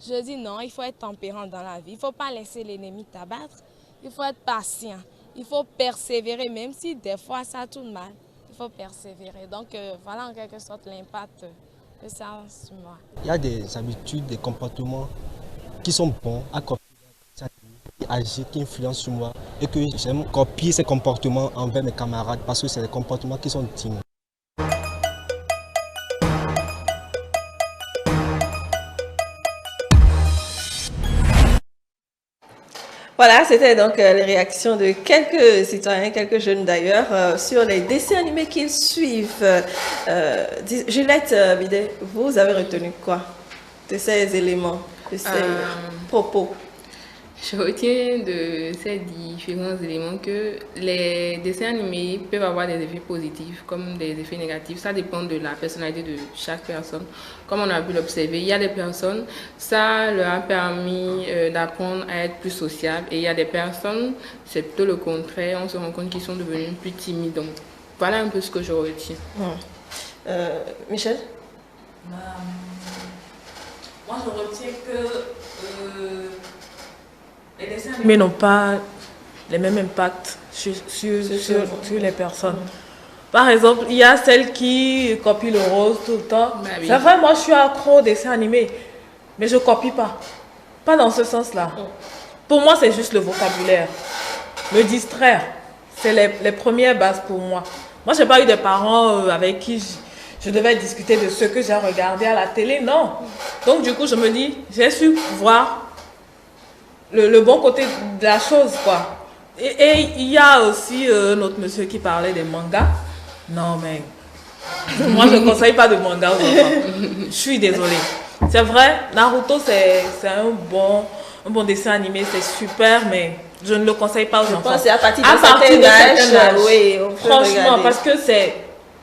Je dis non, il faut être tempérant dans la vie. Il ne faut pas laisser l'ennemi t'abattre. Il faut être patient. Il faut persévérer, même si des fois ça tourne mal. Il faut persévérer. Donc voilà en quelque sorte l'impact que ça a sur moi. Il y a des habitudes, des comportements qui sont bons à copier, qui agissent, qui influencent sur moi. Et que j'aime copier ces comportements envers mes camarades parce que c'est des comportements qui sont dignes. Voilà, c'était donc les réactions de quelques citoyens, quelques jeunes d'ailleurs, sur les dessins animés qu'ils suivent. Juliette Bidet, vous avez retenu quoi de ces éléments, de ces propos? Je retiens de ces différents éléments que les dessins animés peuvent avoir des effets positifs comme des effets négatifs. Ça dépend de la personnalité de chaque personne. Comme on a pu l'observer, il y a des personnes, ça leur a permis d'apprendre à être plus sociables. Et il y a des personnes, c'est plutôt le contraire, on se rend compte qu'ils sont devenus plus timides. Donc voilà un peu ce que je retiens. Michel? Moi je retiens que les dessins animés n'ont pas les mêmes impacts sur les personnes. Par exemple, il y a celles qui copient le rose tout le temps. Oui. C'est vrai, moi je suis accro aux dessins animés, mais je ne copie pas. Pas dans ce sens-là. Pour moi, c'est juste le vocabulaire. Me distraire, c'est les premières bases pour moi. Moi, je n'ai pas eu des parents avec qui je devais discuter de ce que j'ai regardé à la télé, non. Donc du coup, je me dis, j'ai su voir le bon côté de la chose, quoi. Et il y a aussi notre monsieur qui parlait des mangas. Non, mais Moi, je ne conseille pas de manga aux enfants. Je suis désolée. C'est vrai, Naruto, c'est un bon dessin animé, c'est super, mais je ne le conseille pas aux enfants. Je pense que c'est à partir d'un certain âge, oui, on peut franchement, regarder. parce que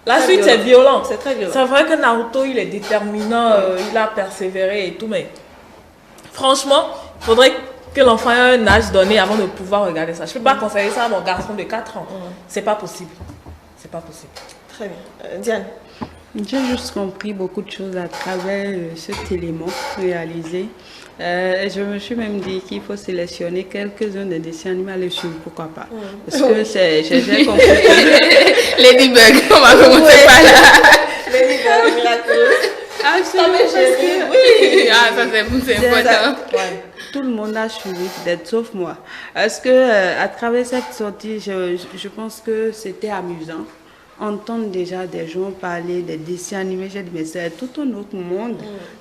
la suite, c'est violent. C'est très violent. C'est vrai que Naruto, il est déterminant, il a persévéré et tout, mais franchement, il faudrait que l'enfant ait un âge donné avant de pouvoir regarder ça. Je ne peux pas conseiller ça à mon garçon de 4 ans. C'est pas possible. C'est pas possible. Très bien. Diane? J'ai juste compris beaucoup de choses à travers cet élément réalisé. Je me suis même dit qu'il faut sélectionner quelques-uns des dessins animés à les suivre, pourquoi pas. Parce que j'ai compris. Ladybug, on va commencer par là. Ladybug, miraculeuse. Absolument, oui. Ah, ça c'est important. Ouais. Tout le monde a suivi, peut-être sauf moi. Parce que à travers cette sortie, je pense que c'était amusant. Entendre déjà des gens parler des dessins animés, j'ai dit, mais c'est tout un autre monde.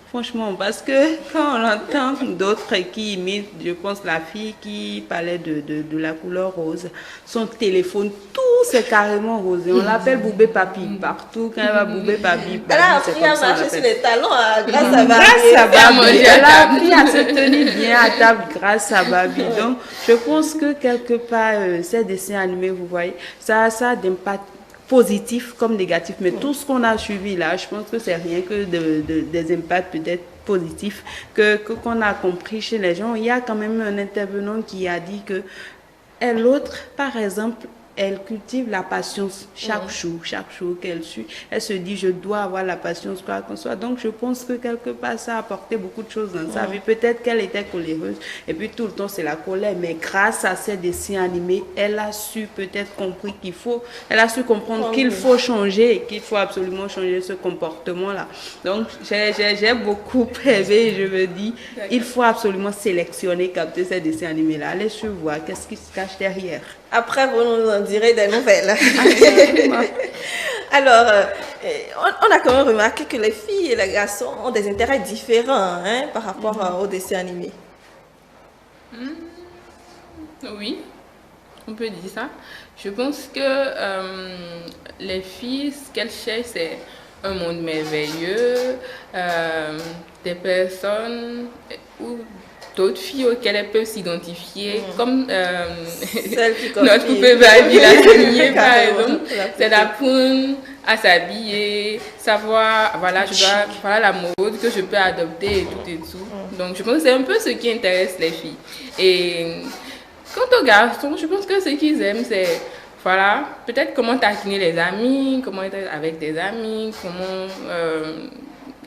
Franchement, parce que quand on entend d'autres qui imitent, je pense la fille qui parlait de la couleur rose, son téléphone, tout c'est carrément rose. On l'appelle Boubé Papi partout. Quand elle va Boubé Papi, elle a appris à marcher sur les talons grâce à Babi. Grâce à Babi. Elle a appris à se tenir bien à table grâce à Babi. Donc, je pense que quelque part, ces dessins animés, vous voyez, ça a d'impact positif comme négatif, mais tout ce qu'on a suivi là, je pense que c'est rien que des impacts peut-être positifs qu'on a compris chez les gens. Il y a quand même un intervenant qui a dit que l'autre, par exemple, elle cultive la patience chaque jour qu'elle suit. Elle se dit, je dois avoir la patience quoi qu'on soit. Donc, je pense que quelque part, ça a apporté beaucoup de choses dans sa vie. Peut-être qu'elle était coléreuse et puis tout le temps, c'est la colère. Mais grâce à ces dessins animés, elle a su peut-être compris elle a su comprendre qu'il faut changer et qu'il faut absolument changer ce comportement-là. Donc, j'ai beaucoup rêvé. Je me dis, il faut absolument sélectionner, capter ces dessins animés-là. Allez sur voir qu'est-ce qui se cache derrière. Après, vous nous en direz des nouvelles. Alors, on a quand même remarqué que les filles et les garçons ont des intérêts différents par rapport aux dessins animés. Oui, on peut dire ça. Je pense que les filles, ce qu'elles cherchent, c'est un monde merveilleux, des personnes ou d'autres filles auxquelles elles peuvent s'identifier, comme notre poupée Barbie, la soulignée par exemple, c'est d'apprendre à s'habiller, savoir, voilà, la mode que je peux adopter et tout et tout. Donc je pense que c'est un peu ce qui intéresse les filles. Et quant aux garçons, je pense que ce qu'ils aiment, c'est voilà, peut-être comment taquiner les amis, comment être avec des amis, comment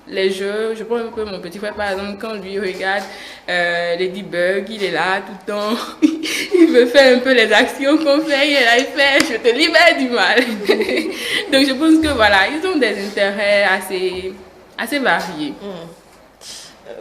les jeux. Je prends un peu mon petit frère par exemple, quand lui regarde Ladybug, il est là tout le temps, il veut faire un peu les actions qu'on fait, et là il fait je te libère du mal. Donc je pense que voilà, ils ont des intérêts assez variés.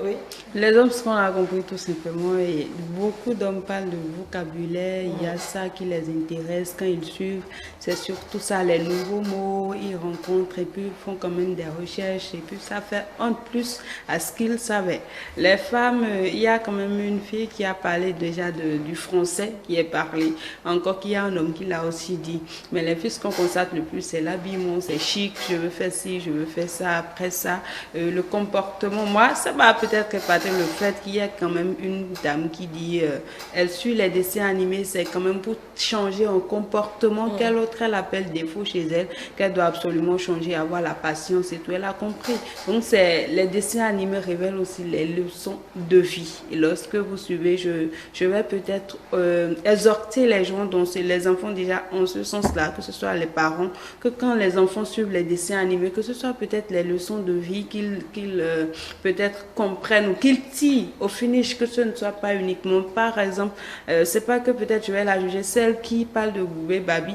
Oui. Les hommes, ce qu'on a compris tout simplement, et beaucoup d'hommes parlent de vocabulaire, il y a ça qui les intéresse quand ils suivent, c'est surtout ça, les nouveaux mots, ils rencontrent et puis ils font quand même des recherches et puis ça fait un plus à ce qu'ils savaient. Les femmes, il y a quand même une fille qui a parlé déjà du français qui est parlé, encore qu'il y a un homme qui l'a aussi dit, mais les filles, ce qu'on constate le plus, c'est l'habillement, c'est chic, je veux faire ci, je veux faire ça, après ça, le comportement, moi, ça va peut-être pas le fait qu'il y a quand même une dame qui dit elle suit les dessins animés, c'est quand même pour changer un comportement quel autre elle appelle défaut chez elle, qu'elle doit absolument changer, avoir la patience et tout, elle a compris. Donc les dessins animés révèlent aussi les leçons de vie. Et lorsque vous suivez, je vais peut-être exhorter les gens, dont les enfants déjà en ce sens-là, que ce soit les parents, que quand les enfants suivent les dessins animés, que ce soit peut-être les leçons de vie qu'ils peut-être comprennent ou qu'ils tirent au finish, que ce ne soit pas uniquement, par exemple, c'est pas que peut-être je vais la juger, celle qui parle de Boubé Babi,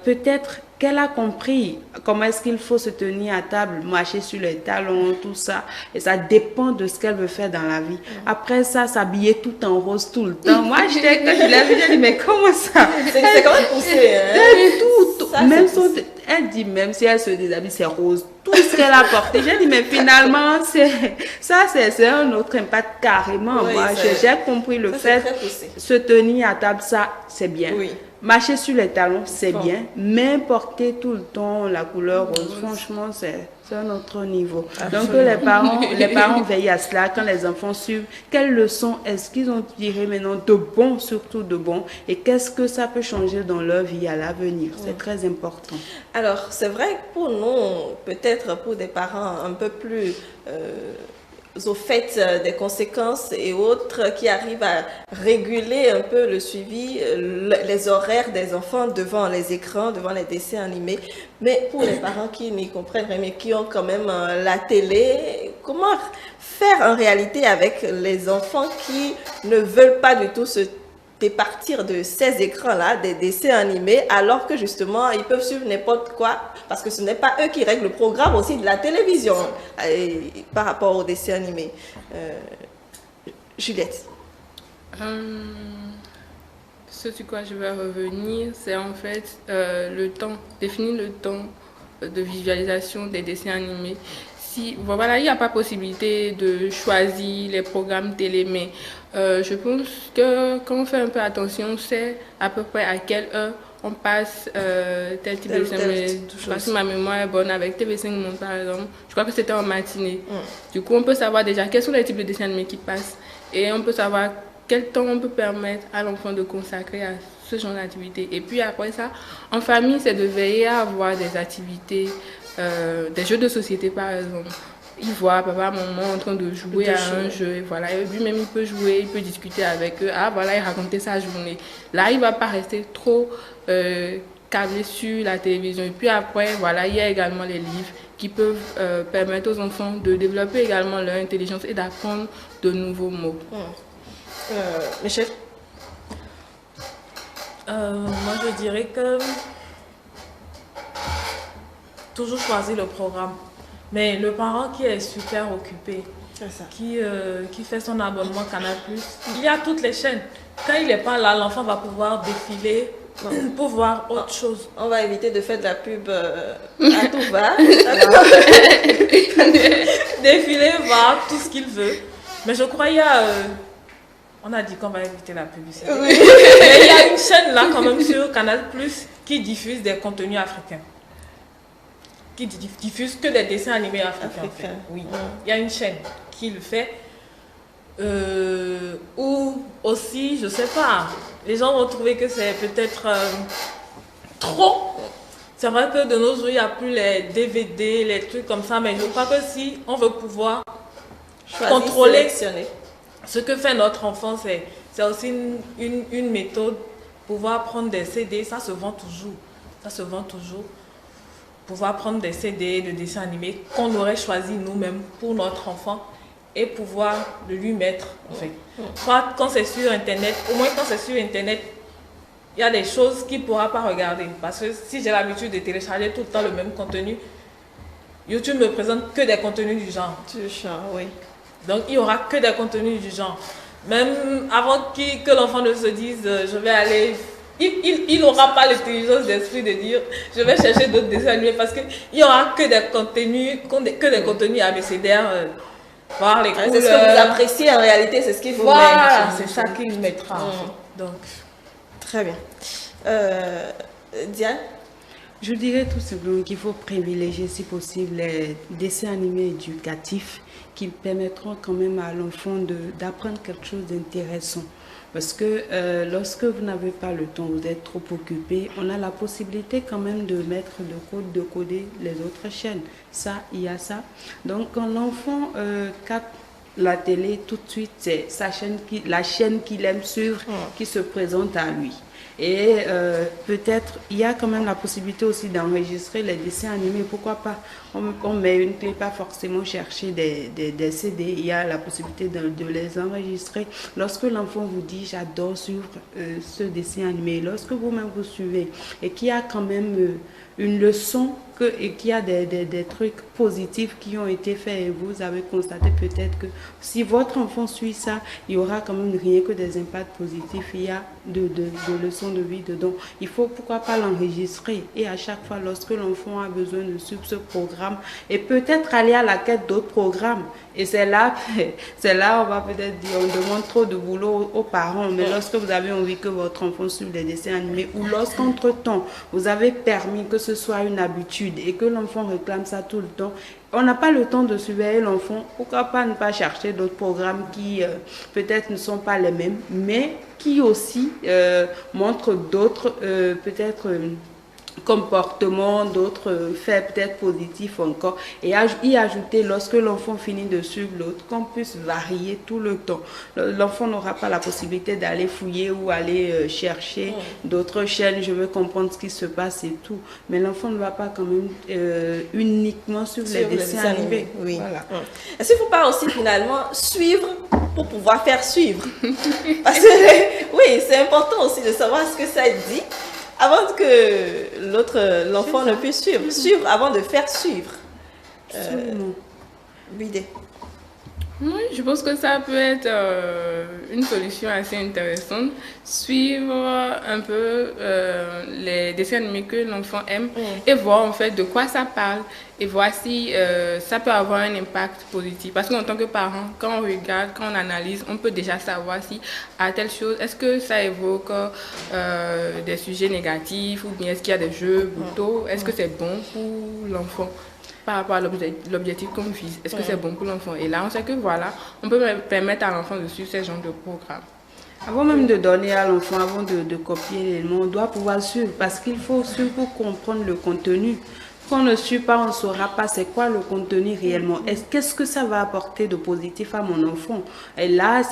peut-être qu'elle a compris comment est-ce qu'il faut se tenir à table, marcher sur les talons, tout ça. Et ça dépend de ce qu'elle veut faire dans la vie. Après ça, s'habiller tout en rose tout le temps. Moi, quand je l'ai vu, j'ai dit, mais comment ça? C'est quand même poussé. Tout. Ça, même elle dit, même si elle se déshabille, c'est rose. Tout ce qu'elle a porté. J'ai dit, mais finalement, c'est un autre impact carrément. Oui, moi, j'ai compris le fait se tenir à table, ça, c'est bien. Oui. marcher sur les talons, c'est bien, mais porter tout le temps la couleur rose, franchement, c'est un autre niveau. Donc, les parents veillent à cela quand les enfants suivent. Quelles leçons est-ce qu'ils ont tirées maintenant de bon, surtout de bon, et qu'est-ce que ça peut changer dans leur vie à l'avenir? C'est très important. Alors, c'est vrai que pour nous, peut-être pour des parents un peu plus au fait des conséquences et autres, qui arrivent à réguler un peu le suivi, les horaires des enfants devant les écrans, devant les dessins animés. Mais pour les parents qui n'y comprennent rien, mais qui ont quand même la télé, comment faire en réalité avec les enfants qui ne veulent pas du tout se départir de ces écrans-là, des dessins animés, alors que justement, ils peuvent suivre n'importe quoi, parce que ce n'est pas eux qui règlent le programme aussi de la télévision par rapport aux dessins animés. Juliette. Ce sur quoi je vais revenir, c'est en fait le temps, définir le temps de visualisation des dessins animés. Si, voilà, il n'y a pas possibilité de choisir les programmes télé, mais je pense que quand on fait un peu attention, on sait à peu près à quelle heure on passe tel type de dessin. Si ma mémoire est bonne, avec TV5 Monde par exemple, je crois que c'était en matinée. Du coup, on peut savoir déjà quels sont les types de dessins animés qui passent et on peut savoir quel temps on peut permettre à l'enfant de consacrer à ce genre d'activité. Et puis après ça, en famille, c'est de veiller à avoir des activités, des jeux de société par exemple. Il voit papa, maman en train de jouer à un jeu, et voilà, et lui-même il peut jouer, il peut discuter avec eux, voilà, il racontait sa journée. Là, il ne va pas rester trop câblé sur la télévision. Et puis après, voilà, il y a également les livres qui peuvent permettre aux enfants de développer également leur intelligence et d'apprendre de nouveaux mots. Michel? Moi, je dirais que toujours choisir le programme. Mais le parent qui est super occupé, qui fait son abonnement Canal+, il y a toutes les chaînes. Quand il n'est pas là, l'enfant va pouvoir défiler pour voir autre chose. On va éviter de faire de la pub à tout va. Défiler, voir tout ce qu'il veut. Mais je crois qu'il y a... on a dit qu'on va éviter la publicité. Oui. Mais il y a une chaîne là quand même sur Canal+, qui diffuse des contenus africains. Qui diffuse que des dessins animés africains. En fait. Oui. Il y a une chaîne qui le fait. Ou aussi, je sais pas, les gens vont trouver que c'est peut-être trop. C'est vrai que de nos jours, il n'y a plus les DVD, les trucs comme ça, mais je crois que si on veut pouvoir contrôler ce que fait notre enfant, c'est aussi une méthode. Pouvoir prendre des CD, ça se vend toujours. Ça se vend toujours. Pouvoir prendre des CD de dessins animés qu'on aurait choisi nous-mêmes pour notre enfant et pouvoir le lui mettre. En fait. Quand c'est sur Internet, au moins quand c'est sur Internet, il y a des choses qu'il ne pourra pas regarder. Parce que si j'ai l'habitude de télécharger tout le temps le même contenu, YouTube ne me présente que des contenus du genre. Oui. Donc il n'y aura que des contenus du genre. Même avant que l'enfant ne se dise je vais aller... Il n'aura pas l'intelligence d'esprit de dire je vais chercher d'autres dessins animés parce qu'il n'y aura que des contenus abécédaires, voir les couleurs. C'est ce que vous appréciez en réalité, c'est ce qu'il faut mettre. Voilà, c'est ça qu'il mettra. Donc. Très bien. Diane? Je dirais tout simplement qu'il faut privilégier si possible les dessins animés éducatifs qui permettront quand même à l'enfant d'apprendre quelque chose d'intéressant. Parce que lorsque vous n'avez pas le temps, vous êtes trop occupé, on a la possibilité quand même de mettre de coder les autres chaînes. Ça, il y a ça. Donc quand l'enfant capte la télé, tout de suite, c'est la chaîne qu'il aime suivre qui se présente à lui. Et peut-être, il y a quand même la possibilité aussi d'enregistrer les dessins animés. Pourquoi pas? On met une clé, pas forcément chercher des CD. Il y a la possibilité de les enregistrer. Lorsque l'enfant vous dit, j'adore suivre ce dessin animé, lorsque vous-même vous suivez, et qu'il y a quand même une leçon et qu'il y a des trucs positifs qui ont été faits et vous avez constaté peut-être que si votre enfant suit ça, il y aura quand même rien que des impacts positifs, il y a de leçons de vie dedans. Il faut pourquoi pas l'enregistrer et à chaque fois lorsque l'enfant a besoin de suivre ce programme et peut-être aller à la quête d'autres programmes. Et c'est là on va peut-être dire, on demande trop de boulot aux parents, mais lorsque vous avez envie que votre enfant suive des dessins animés ou lorsqu'entre-temps, vous avez permis que ce soit une habitude et que l'enfant réclame ça tout le temps, on n'a pas le temps de surveiller l'enfant, pourquoi pas ne pas chercher d'autres programmes qui peut-être ne sont pas les mêmes, mais qui aussi montrent d'autres peut-être comportements, d'autres faits peut-être positifs encore, et y ajouter lorsque l'enfant finit de suivre l'autre, qu'on puisse varier tout le temps. L'enfant n'aura pas la possibilité d'aller fouiller ou aller chercher d'autres chaînes, je veux comprendre ce qui se passe et tout, mais l'enfant ne va pas quand même uniquement suivre les dessins animés. Oui. Voilà. Est-ce qu'il ne faut pas aussi finalement suivre pour pouvoir faire suivre? Parce que oui, c'est important aussi de savoir ce que ça dit avant que l'enfant ne puisse suivre. Suivre avant de faire suivre. L'idée. Oui, je pense que ça peut être une solution assez intéressante. Suivre un peu les dessins animés que l'enfant aime et voir en fait de quoi ça parle et voir si ça peut avoir un impact positif. Parce qu'en tant que parent, quand on regarde, quand on analyse, on peut déjà savoir si à telle chose, est-ce que ça évoque des sujets négatifs ou bien est-ce qu'il y a des jeux brutaux, est-ce que c'est bon pour l'enfant par rapport à l'objectif qu'on vise, est-ce que c'est bon pour l'enfant? Et là, on sait que voilà, on peut permettre à l'enfant de suivre ce genre de programme. Avant même de donner à l'enfant, avant de copier l'élément, on doit pouvoir suivre parce qu'il faut suivre pour comprendre le contenu. Quand on ne suit pas, on ne saura pas c'est quoi le contenu réellement. Qu'est-ce que ça va apporter de positif à mon enfant? Et là,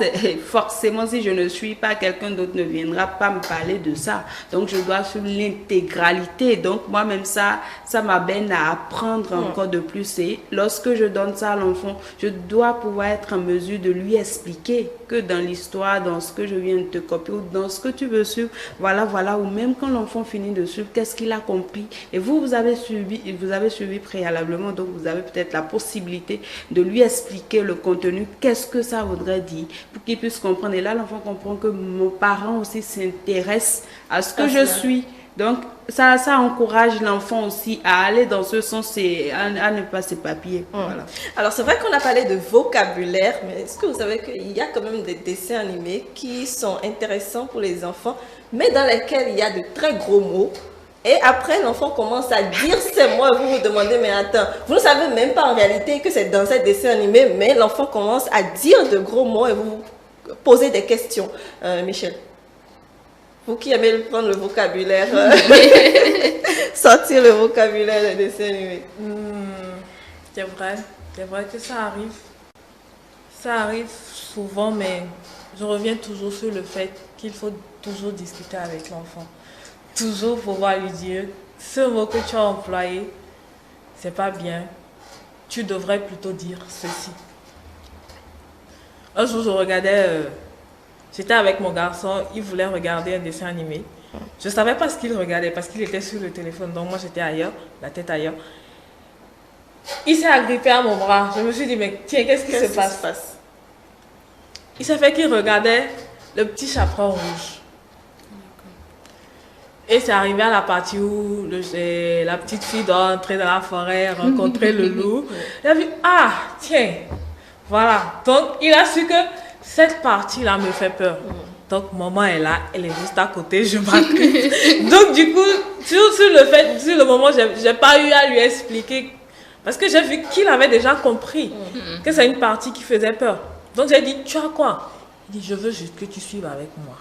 forcément, si je ne suis pas, quelqu'un d'autre ne viendra pas me parler de ça. Donc, je dois suivre l'intégralité. Donc, moi-même, ça m'amène à apprendre encore de plus. Et lorsque je donne ça à l'enfant, je dois pouvoir être en mesure de lui expliquer que dans l'histoire, dans ce que je viens de te copier ou dans ce que tu veux suivre, voilà, ou même quand l'enfant finit de suivre, qu'est-ce qu'il a compris? Et vous avez suivi préalablement, donc vous avez peut-être la possibilité de lui expliquer le contenu, qu'est-ce que ça voudrait dire, pour qu'il puisse comprendre. Et là, l'enfant comprend que mon parent aussi s'intéresse à ce que je suis. Donc, ça encourage l'enfant aussi à aller dans ce sens et à ne pas s'éparpiller. Voilà. Alors, c'est vrai qu'on a parlé de vocabulaire, mais est-ce que vous savez qu'il y a quand même des dessins animés qui sont intéressants pour les enfants, mais dans lesquels il y a de très gros mots? Et après, l'enfant commence à dire ces mots et vous vous demandez, mais attends, vous ne savez même pas en réalité que c'est dans ces dessins animés, mais l'enfant commence à dire de gros mots et vous vous posez des questions. Michel, vous qui aimez prendre le vocabulaire, sortir le vocabulaire des dessins animés. C'est vrai que ça arrive. Ça arrive souvent, mais je reviens toujours sur le fait qu'il faut toujours discuter avec l'enfant. Toujours pouvoir lui dire, ce mot que tu as employé, c'est pas bien. Tu devrais plutôt dire ceci. Un jour, je regardais, j'étais avec mon garçon, il voulait regarder un dessin animé. Je ne savais pas ce qu'il regardait parce qu'il était sur le téléphone, donc moi j'étais ailleurs, la tête ailleurs. Il s'est agrippé à mon bras. Je me suis dit, mais tiens, qu'est-ce qui se passe? Il s'est fait qu'il regardait le petit chaperon rouge. Et c'est arrivé à la partie où la petite fille doit entrer dans la forêt, rencontrer le loup. Il a vu, ah, tiens, voilà. Donc, il a su que cette partie-là me fait peur. Donc, maman est là, elle est juste à côté, je m'agrippe. Donc, du coup, sur le moment, j'ai pas eu à lui expliquer. Parce que j'ai vu qu'il avait déjà compris que c'est une partie qui faisait peur. Donc, j'ai dit, tu as quoi? Il dit, je veux juste que tu suives avec moi.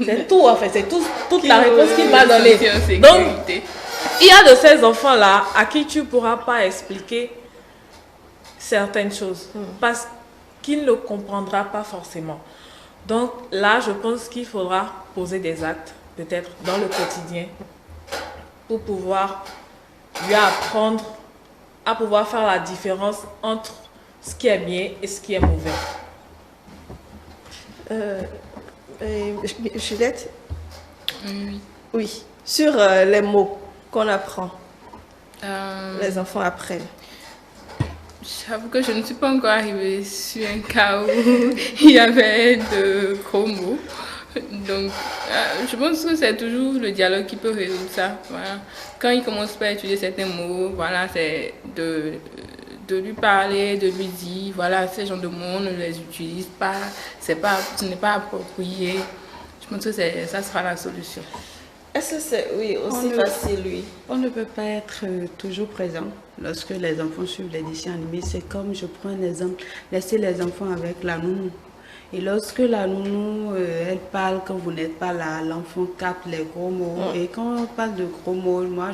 C'est tout, en fait. C'est toute la réponse qu'il m'a donnée. Donc, il y a de ces enfants-là à qui tu ne pourras pas expliquer certaines choses. Parce qu'il ne comprendra pas forcément. Donc, là, je pense qu'il faudra poser des actes, peut-être dans le quotidien, pour pouvoir lui apprendre à pouvoir faire la différence entre ce qui est bien et ce qui est mauvais. Juliette? Oui. Sur les mots. qu'on apprend? Les enfants apprennent. J'avoue que je ne suis pas encore arrivée sur un cas où il y avait de gros mots. Donc, je pense que c'est toujours le dialogue qui peut résoudre ça. Voilà. Quand il commence pas à utiliser certains mots, voilà, c'est de lui parler, de lui dire, voilà, ces genres de mots, ne les utilise pas, ce n'est pas approprié. Je pense que ça sera la solution. Est-ce que c'est aussi facile, oui? On ne peut pas être toujours présent lorsque les enfants suivent les dessins animés. C'est comme, je prends un exemple, laisser les enfants avec la nounou. Et lorsque la nounou, elle parle quand vous n'êtes pas là, l'enfant capte les gros mots. Et quand on parle de gros mots, moi,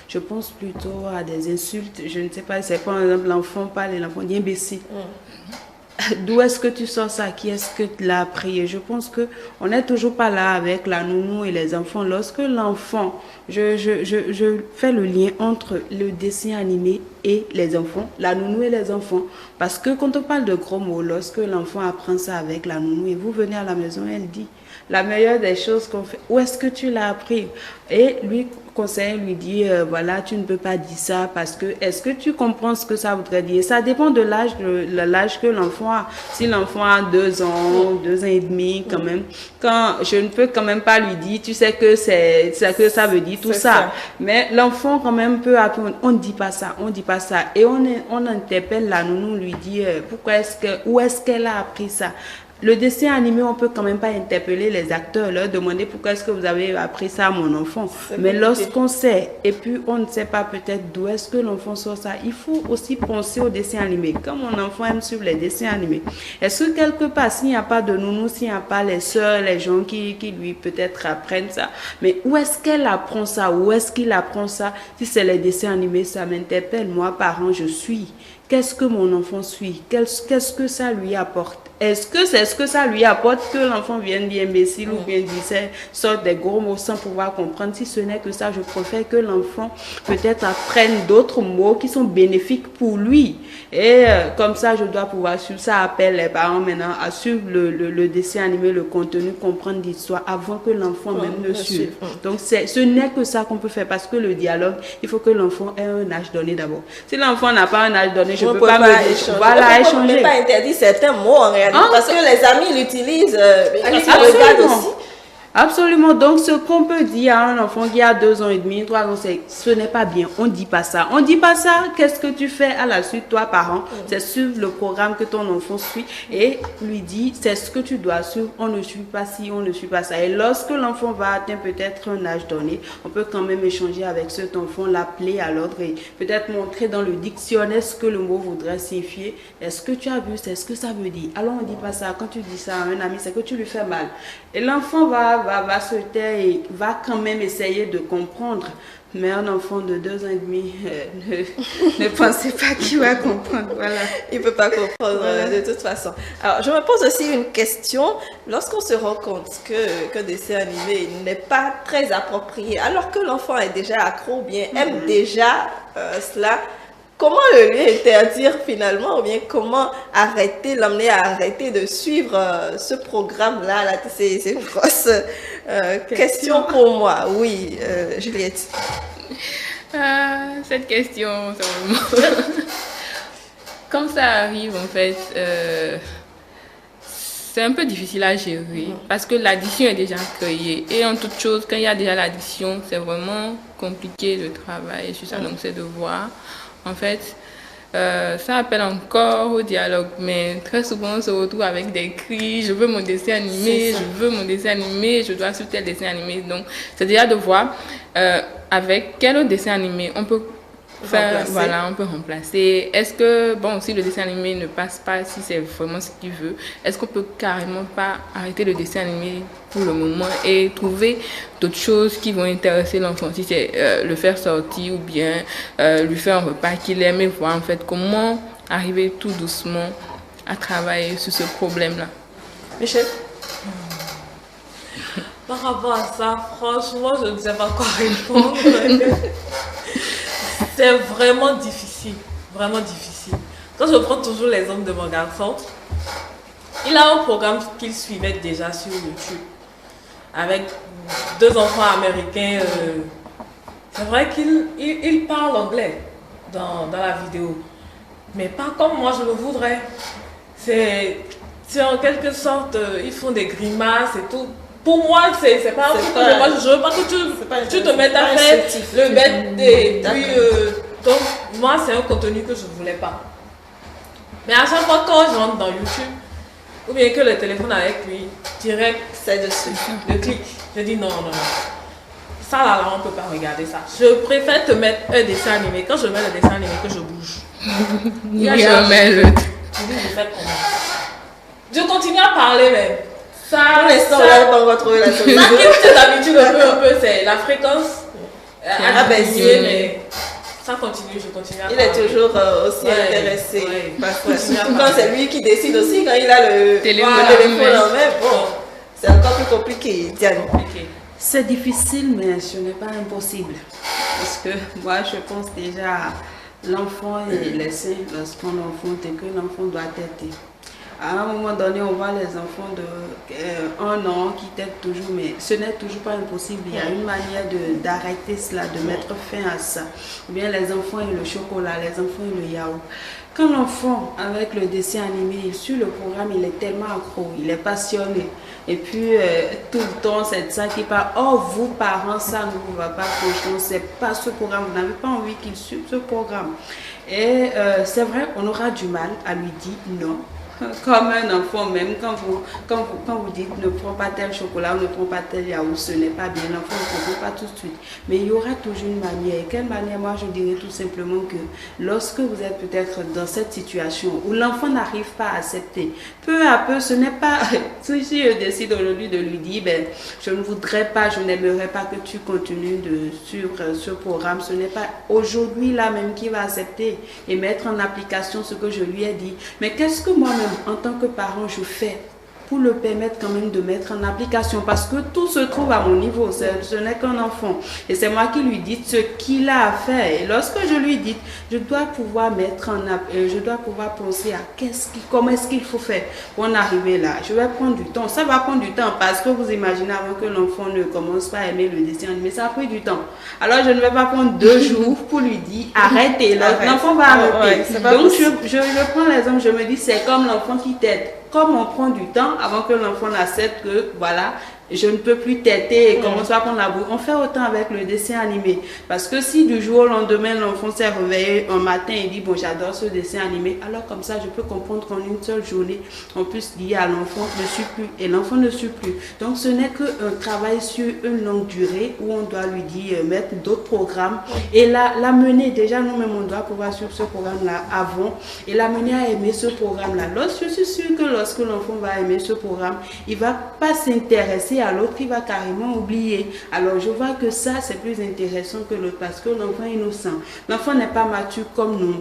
je pense plutôt à des insultes. Je ne sais pas, c'est par exemple, l'enfant parle et l'enfant dit imbécile. D'où est-ce que tu sors ça? Qui est-ce que tu l'as appris? Je pense qu'on n'est toujours pas là avec la nounou et les enfants. Lorsque l'enfant, je fais le lien entre le dessin animé et les enfants, la nounou et les enfants. Parce que quand on parle de gros mots, lorsque l'enfant apprend ça avec la nounou et vous venez à la maison, elle dit la meilleure des choses qu'on fait, où est-ce que tu l'as appris? Et lui conseille, lui dit, voilà, tu ne peux pas dire ça parce que, est-ce que tu comprends ce que ça voudrait dire? Ça dépend de l'âge que l'enfant a. Si l'enfant a 2 ans, 2 ans et demi, quand même, je ne peux quand même pas lui dire, tu sais que c'est que ça veut dire tout ça. Mais l'enfant quand même peut apprendre, on ne dit pas ça, on ne dit pas ça. Et on interpelle la nounou, lui dit, où est-ce qu'elle a appris ça? Le dessin animé, on peut quand même pas interpeller les acteurs, leur demander pourquoi est-ce que vous avez appris ça à mon enfant. Mais lorsqu'on sait, et puis on ne sait pas peut-être d'où est-ce que l'enfant sort ça, il faut aussi penser au dessin animé. Quand mon enfant aime suivre les dessins animés, est-ce que quelque part, s'il n'y a pas de nounou, s'il n'y a pas les sœurs, les gens qui lui peut-être apprennent ça, mais où est-ce qu'elle apprend ça? Où est-ce qu'il apprend ça? Si c'est les dessins animés, ça m'interpelle. Moi, parent, je suis. Qu'est-ce que mon enfant suit? Qu'est-ce que ça lui apporte? Est-ce que c'est ce que ça lui apporte que l'enfant vienne dire imbécile ou bien dire sorte des gros mots sans pouvoir comprendre? Si ce n'est que ça, je préfère que l'enfant peut-être apprenne d'autres mots qui sont bénéfiques pour lui. Et comme ça, je dois pouvoir suivre. Ça appelle les parents maintenant à suivre le dessin animé, le contenu, comprendre l'histoire avant que l'enfant même ne suive. Donc ce n'est que ça qu'on peut faire parce que le dialogue, il faut que l'enfant ait un âge donné d'abord. Si l'enfant n'a pas un âge donné, je ne peux pas échanger. Voilà, échanger. On ne peut pas interdire certains mots en réalité parce que les amis l'utilisent. Ça regarde aussi. Absolument. Donc, ce qu'on peut dire à un enfant qui a 2 ans et demi, 3 ans, ce n'est pas bien. On ne dit pas ça. On ne dit pas ça. Qu'est-ce que tu fais à la suite, toi, parent? C'est suivre le programme que ton enfant suit et lui dit, c'est ce que tu dois suivre. On ne suit pas ci, on ne suit pas ça. Et lorsque l'enfant va atteindre peut-être un âge donné, on peut quand même échanger avec cet enfant, l'appeler à l'ordre et peut-être montrer dans le dictionnaire ce que le mot voudrait signifier. Est-ce que tu as vu? C'est ce que ça veut dire. Alors, on ne dit pas ça. Quand tu dis ça à un ami, c'est que tu lui fais mal. Et l'enfant va se taire et va quand même essayer de comprendre. Mais un enfant de 2 ans et demi, ne pensez pas qu'il va comprendre. Voilà. Il ne peut pas comprendre de toute façon. Alors, je me pose aussi une question. Lorsqu'on se rend compte que dessin animé n'est pas très approprié, alors que l'enfant est déjà accro ou bien aime déjà cela, comment le lui interdire finalement ou bien comment l'amener à arrêter de suivre ce programme-là? C'est une grosse question pour moi. Oui, Juliette. Cette question, quand ça arrive en fait, c'est un peu difficile à gérer parce que l'addiction est déjà créée et en toute chose, quand il y a déjà l'addiction, c'est vraiment compliqué de travailler sur ça. Donc c'est de voir. En fait, ça appelle encore au dialogue, mais très souvent on se retrouve avec des cris, je veux mon dessin animé, je veux mon dessin animé, je dois suivre tel dessin animé. Donc, c'est déjà de voir avec quel autre dessin animé on peut faire, voilà, on peut remplacer. Est-ce que, bon, si le dessin animé ne passe pas, si c'est vraiment ce qu'il veut, est-ce qu'on peut carrément pas arrêter le dessin animé pour le moment et trouver d'autres choses qui vont intéresser l'enfant, si c'est le faire sortir ou bien lui faire un repas qu'il aime et voir en fait comment arriver tout doucement à travailler sur ce problème-là. Michel? Par rapport à ça, franchement, je ne sais pas quoi répondre. C'est vraiment difficile, vraiment difficile. Quand je prends toujours l'exemple de mon garçon, il a un programme qu'il suivait déjà sur YouTube avec 2 enfants américains C'est vrai qu'il parle anglais dans la vidéo, mais pas comme moi je le voudrais. C'est en quelque sorte, ils font des grimaces et tout. Pour moi, c'est pas un truc que moi je veux pas que tu te mettes à faire le bête et puis donc moi c'est un contenu que je voulais pas. Mais à chaque fois quand je rentre dans YouTube ou bien que le téléphone avec lui direct c'est dessus le clic, je dis non. Ça là on peut pas regarder ça. Je préfère te mettre un dessin animé. Quand je mets le dessin animé que je bouge. Je continue à parler mais ça, pour l'instant, on n'a pas encore trouvé la solution. Ça quitte d'habitude un peu, c'est la fréquence abaissée, mais ça continue, je continue à parler. Il est toujours aussi intéressé. Surtout quand c'est lui qui décide aussi, quand il a le téléphone en main, bon, c'est encore plus compliqué, Diane. C'est difficile, mais ce n'est pas impossible. Parce que moi, je pense déjà à l'enfant et les seins lorsqu'on enfante et que l'enfant doit têter. À un moment donné, on voit les enfants de 1 an qui têtent toujours, mais ce n'est toujours pas impossible. Il y a une manière d'arrêter cela, de mettre fin à ça. Ou bien les enfants et le chocolat, les enfants et le yaourt. Quand l'enfant, avec le dessin animé, sur le programme, il est tellement accro, il est passionné. Et puis, tout le temps, c'est ça qui parle. Oh, vous, parents, ça ne vous va pas, franchement, c'est pas ce programme. Vous n'avez pas envie qu'il suive ce programme. Et c'est vrai, on aura du mal à lui dire non. Comme un enfant, même quand vous dites ne prends pas tel chocolat, ne prends pas tel yaourt, ce n'est pas bien, l'enfant ne comprend pas tout de suite. Mais il y aura toujours une manière. Et quelle manière? Moi, je dirais tout simplement que lorsque vous êtes peut-être dans cette situation où l'enfant n'arrive pas à accepter, peu à peu, ce n'est pas... Si je décide aujourd'hui de lui dire, ben, je ne voudrais pas, je n'aimerais pas que tu continues de suivre ce programme, ce n'est pas aujourd'hui là même qu'il va accepter et mettre en application ce que je lui ai dit. Mais qu'est-ce que moi-même, en tant que parent, je fais pour le permettre quand même de mettre en application, parce que tout se trouve à mon niveau, ce n'est qu'un enfant et c'est moi qui lui dis ce qu'il a à faire. Et lorsque je lui dis, je dois pouvoir je dois pouvoir penser à comment est-ce qu'il faut faire pour en arriver là. Je vais prendre du temps, ça va prendre du temps, parce que vous imaginez, avant que l'enfant ne commence pas à aimer le dessin animé, ça a pris du temps. Alors je ne vais pas prendre 2 jours pour lui dire arrêtez, l'enfant va arrêter. Donc je prends l'exemple, je me dis c'est comme l'enfant qui t'aide. Comme on prend du temps avant que l'enfant accepte que voilà, je ne peux plus têter et commence à prendre la boue. On fait autant avec le dessin animé. Parce que si du jour au lendemain, l'enfant s'est réveillé un matin et dit bon, j'adore ce dessin animé, alors comme ça, je peux comprendre qu'en une seule journée, on puisse dire à l'enfant ne suit plus et l'enfant ne suit plus. Donc ce n'est qu'un travail sur une longue durée où on doit lui dire mettre d'autres programmes et la mener. Déjà, nous-mêmes, on doit pouvoir suivre ce programme-là avant et la mener à aimer ce programme-là. Je suis sûre que lorsque l'enfant va aimer ce programme, il ne va pas s'intéresser à l'autre, il va carrément oublier. Alors je vois que ça c'est plus intéressant que l'autre, parce que l'enfant est innocent. L'enfant n'est pas mature comme nous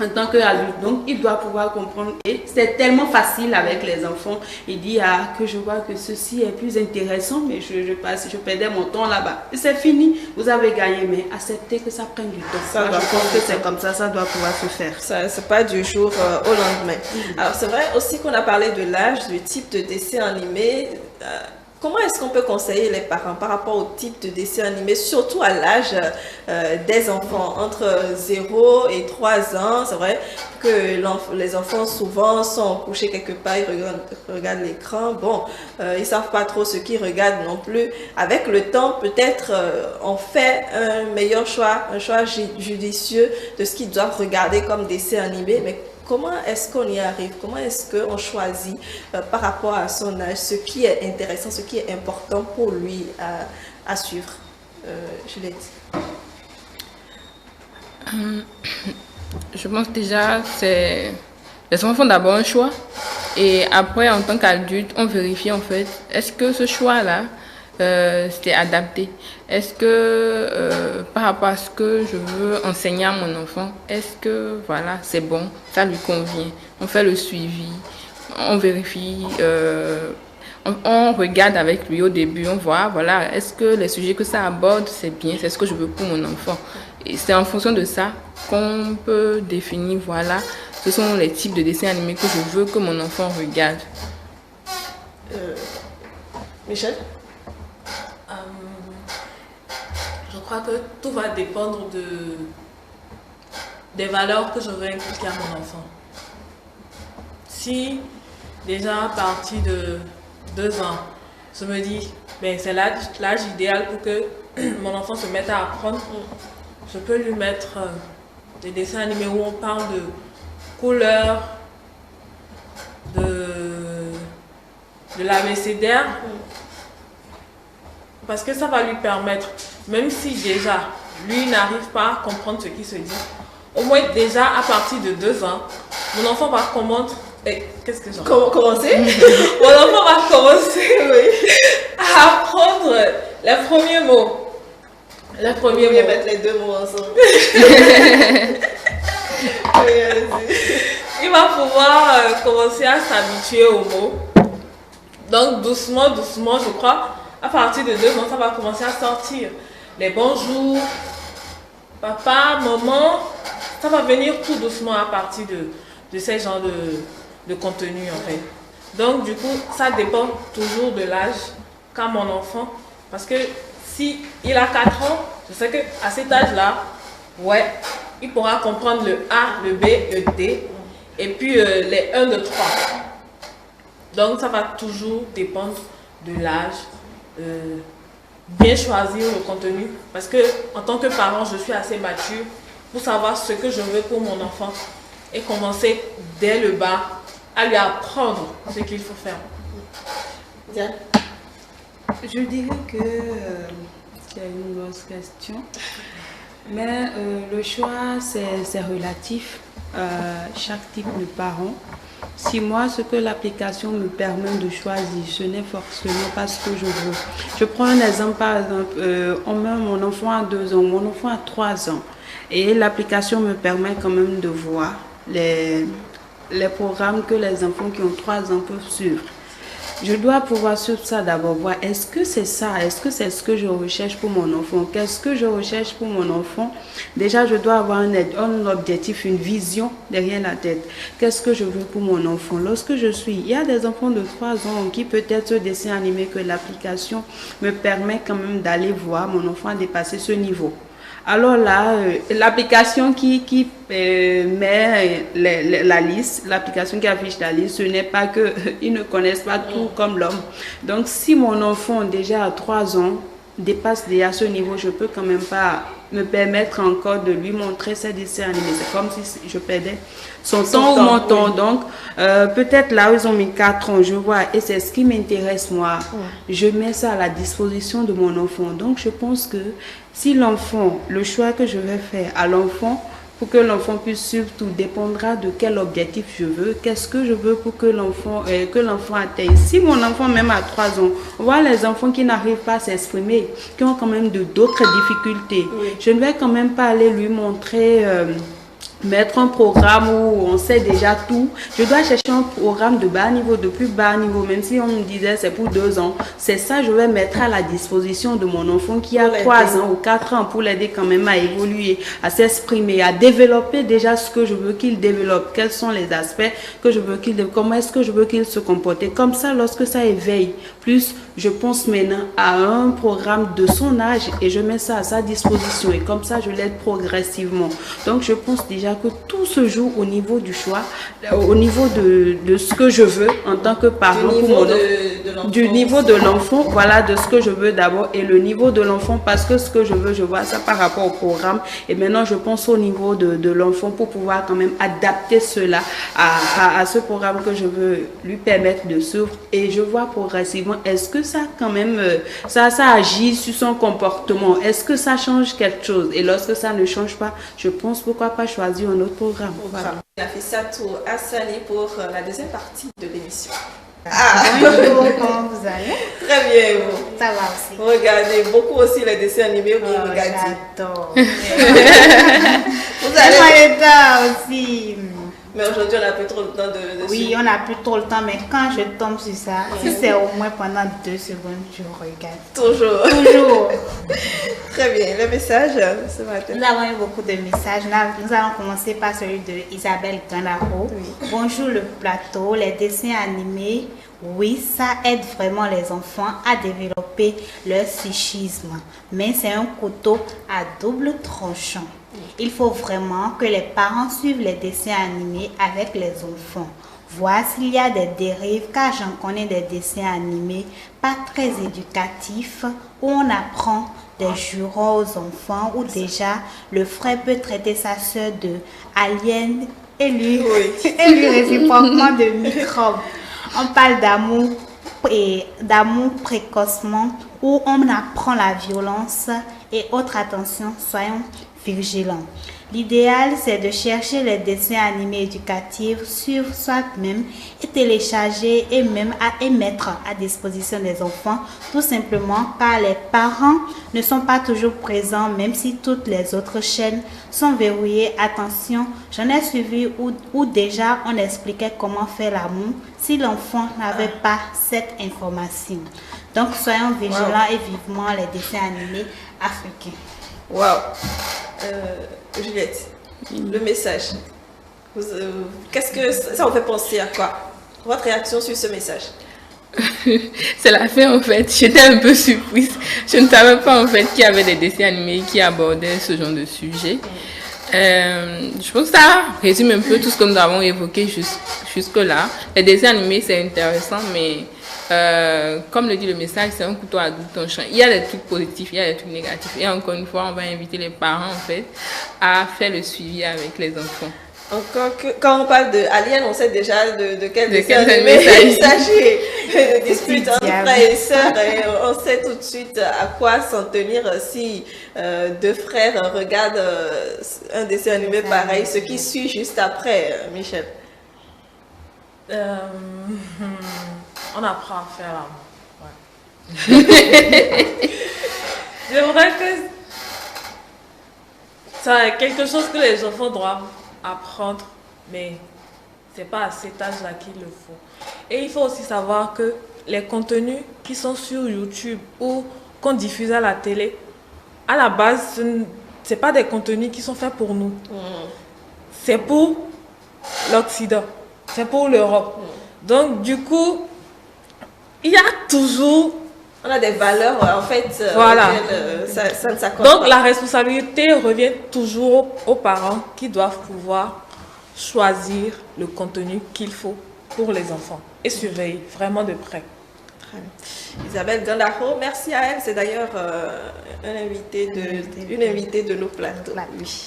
en tant qu'adulte, donc il doit pouvoir comprendre et c'est tellement facile avec les enfants. Il dit que je vois que ceci est plus intéressant, mais je perdais mon temps là-bas. C'est fini, vous avez gagné, mais acceptez que ça prenne du temps. Je pense que c'est comme ça, ça doit pouvoir se faire. C'est pas du jour au lendemain. Alors c'est vrai aussi qu'on a parlé de l'âge, du type de dessin animé. Comment est-ce qu'on peut conseiller les parents par rapport au type de dessin animé, surtout à l'âge des enfants, entre 0 et 3 ans? C'est vrai que les enfants souvent sont couchés quelque part, ils regardent l'écran. Bon, ils ne savent pas trop ce qu'ils regardent non plus. Avec le temps, peut-être on fait un meilleur choix, un choix judicieux de ce qu'ils doivent regarder comme dessin animé. Mais comment est-ce qu'on y arrive? Comment est-ce qu'on choisit par rapport à son âge ce qui est intéressant, ce qui est important pour lui à suivre? Juliette. Je pense déjà que les enfants font d'abord un choix et après en tant qu'adulte on vérifie en fait est-ce que ce choix-là c'était adapté. Est-ce que par rapport à ce que je veux enseigner à mon enfant, est-ce que voilà, c'est bon, ça lui convient? On fait le suivi, on vérifie, on regarde avec lui au début, on voit, voilà, est-ce que les sujets que ça aborde, c'est bien, c'est ce que je veux pour mon enfant. Et c'est en fonction de ça qu'on peut définir, voilà, ce sont les types de dessins animés que je veux que mon enfant regarde. Michel? Je crois que tout va dépendre des valeurs que je vais inculquer à mon enfant. Si déjà à partir de 2 ans, je me dis, ben, c'est l'âge idéal pour que mon enfant se mette à apprendre, je peux lui mettre des dessins animés où on parle de couleurs, de l'abécédaire, parce que ça va lui permettre, même si déjà lui n'arrive pas à comprendre ce qui se dit, au moins déjà à partir de 2 ans, mon enfant va commencer. Qu'est-ce que commencer Mon enfant va commencer à apprendre les premiers mots. Les premiers mots. Mettre les 2 mots ensemble. Il va pouvoir commencer à s'habituer aux mots. Donc doucement, doucement, je crois, à partir de 2 ans, ça va commencer à sortir. Les bonjours, papa, maman, ça va venir tout doucement à partir de ces genres de contenu en fait. Donc du coup, ça dépend toujours de l'âge qu'a mon enfant. Parce que si il a 4 ans, je sais qu'à cet âge-là, ouais, il pourra comprendre le A, le B, le D, et puis les 1, 2, 3. Donc ça va toujours dépendre de l'âge. Bien choisir le contenu. Parce que en tant que parent, je suis assez mature pour savoir ce que je veux pour mon enfant. Et commencer dès le bas à lui apprendre ce qu'il faut faire. Diane? Je dirais que c'est une grosse question. Mais le choix, c'est relatif à chaque type de parent. Si moi, ce que l'application me permet de choisir, ce n'est forcément pas ce que je veux. Je prends un exemple, par exemple, on met mon enfant à 2 ans, mon enfant à 3 ans. Et l'application me permet quand même de voir les programmes que les enfants qui ont 3 ans peuvent suivre. Je dois pouvoir suivre ça d'abord, voir est-ce que c'est ça, est-ce que c'est ce que je recherche pour mon enfant, qu'est-ce que je recherche pour mon enfant. Déjà, je dois avoir un objectif, une vision derrière la tête. Qu'est-ce que je veux pour mon enfant? Il y a des enfants de 3 ans qui peut-être ce dessin animé que l'application me permet quand même d'aller voir mon enfant dépasser ce niveau. Alors là, l'application qui met la liste, l'application qui affiche la liste, ce n'est pas qu'ils ne connaissent pas tout comme l'homme. Donc, si mon enfant déjà à 3 ans dépasse déjà ce niveau, je peux quand même pas me permettre encore de lui montrer ses dessins animés. C'est comme si je perdais son temps ou mon temps. Donc, peut-être là où ils ont mis 4 ans, je vois, et c'est ce qui m'intéresse moi. Je mets ça à la disposition de mon enfant. Donc, je pense que si l'enfant, le choix que je vais faire à l'enfant, pour que l'enfant puisse suivre, tout dépendra de quel objectif je veux, qu'est-ce que je veux pour que l'enfant atteigne. Si mon enfant, même à 3 ans, on voit les enfants qui n'arrivent pas à s'exprimer, qui ont quand même d'autres difficultés, je ne vais quand même pas aller lui montrer... mettre un programme où on sait déjà tout. Je dois chercher un programme de bas niveau, de plus bas niveau, même si on me disait c'est pour 2 ans. C'est ça, je vais mettre à la disposition de mon enfant qui a 3 ans ou 4 ans pour l'aider quand même à évoluer, à s'exprimer, à développer déjà ce que je veux qu'il développe. Quels sont les aspects que je veux qu'il développe, comment est-ce que je veux qu'il se comporte. Comme ça, lorsque ça éveille, plus je pense maintenant à un programme de son âge et je mets ça à sa disposition et comme ça, je l'aide progressivement. Donc, je pense déjà que tout se joue au niveau du choix, au niveau de ce que je veux en tant que parent. Du niveau de l'enfant, voilà, de ce que je veux d'abord et le niveau de l'enfant parce que ce que je veux, je vois ça par rapport au programme et maintenant je pense au niveau de l'enfant pour pouvoir quand même adapter cela à ce programme que je veux lui permettre de suivre et je vois progressivement, est-ce que ça quand même, ça agit sur son comportement, est-ce que ça change quelque chose et lorsque ça ne change pas, je pense pourquoi pas choisir un autre programme. Voilà. Nafissatou Hassani pour la deuxième partie de l'émission. Bonjour, comment vous allez? Très bien, vous. Ça va aussi. Vous regardez beaucoup aussi les dessins animés, vous regardez. J'adore. Vous allez aussi. Mais aujourd'hui, on n'a plus trop le temps de Oui, on n'a plus trop le temps, mais quand je tombe sur ça, si c'est au moins pendant 2 secondes, je regarde. Toujours. Toujours. Très bien. Le message ce matin. Nous avons eu beaucoup de messages. Nous allons commencer par celui de Isabelle Ganaro. Oui. Bonjour le plateau, les dessins animés Oui, ça aide vraiment les enfants à développer leur psychisme, mais c'est un couteau à double tranchant. Il faut vraiment que les parents suivent les dessins animés avec les enfants. Voir s'il y a des dérives, car j'en connais des dessins animés pas très éducatifs où on apprend des jurons aux enfants, où déjà le frère peut traiter sa soeur de alien et lui réciproquement de microbes. On parle d'amour et d'amour précocement, où on apprend la violence et autre attention, soyons vigilants. L'idéal, c'est de chercher les dessins animés éducatifs sur soi-même et télécharger et même et mettre à disposition des enfants, tout simplement car les parents ne sont pas toujours présents, même si toutes les autres chaînes sont verrouillées. Attention, j'en ai suivi où déjà on expliquait comment faire l'amour si l'enfant n'avait pas cette information. Donc soyons vigilants et vivement les dessins animés africains. Waouh! Juliette, le message. Qu'est-ce que ça vous fait penser à quoi? Votre réaction sur ce message? C'est la fin en fait. J'étais un peu surprise. Je ne savais pas en fait qu'il y avait des dessins animés qui abordaient ce genre de sujet. Je pense que ça résume un peu tout ce que nous avons évoqué jusque-là. Les dessins animés, c'est intéressant, mais comme le dit le message, c'est un couteau à double tranchant. Il y a des trucs positifs, il y a des trucs négatifs. Et encore une fois, on va inviter les parents en fait à faire le suivi avec les enfants. Encore que, quand on parle de Alien, on sait déjà de quel dessin animé il s'agit. De dispute entre frères et sœurs, et on sait tout de suite à quoi s'en tenir si deux frères regardent un dessin animé pareil, ce qui suit juste après, Michel. On apprend à faire l'amour. Ouais. J'aimerais que c'est quelque chose que les enfants doivent apprendre, mais c'est pas à cet âge-là qu'il le faut. Et il faut aussi savoir que les contenus qui sont sur YouTube ou qu'on diffuse à la télé, à la base, ce c'est pas des contenus qui sont faits pour nous. C'est pour l'Occident, c'est pour l'Europe. Donc du coup, il y a toujours... On a des valeurs en fait voilà. Ça ne s'accorde pas. Donc la responsabilité revient toujours aux parents qui doivent pouvoir choisir le contenu qu'il faut pour les enfants et surveiller vraiment de près. Très bien. Isabelle Gandaro, merci à elle. C'est d'ailleurs une invitée de nos plateaux. Oui.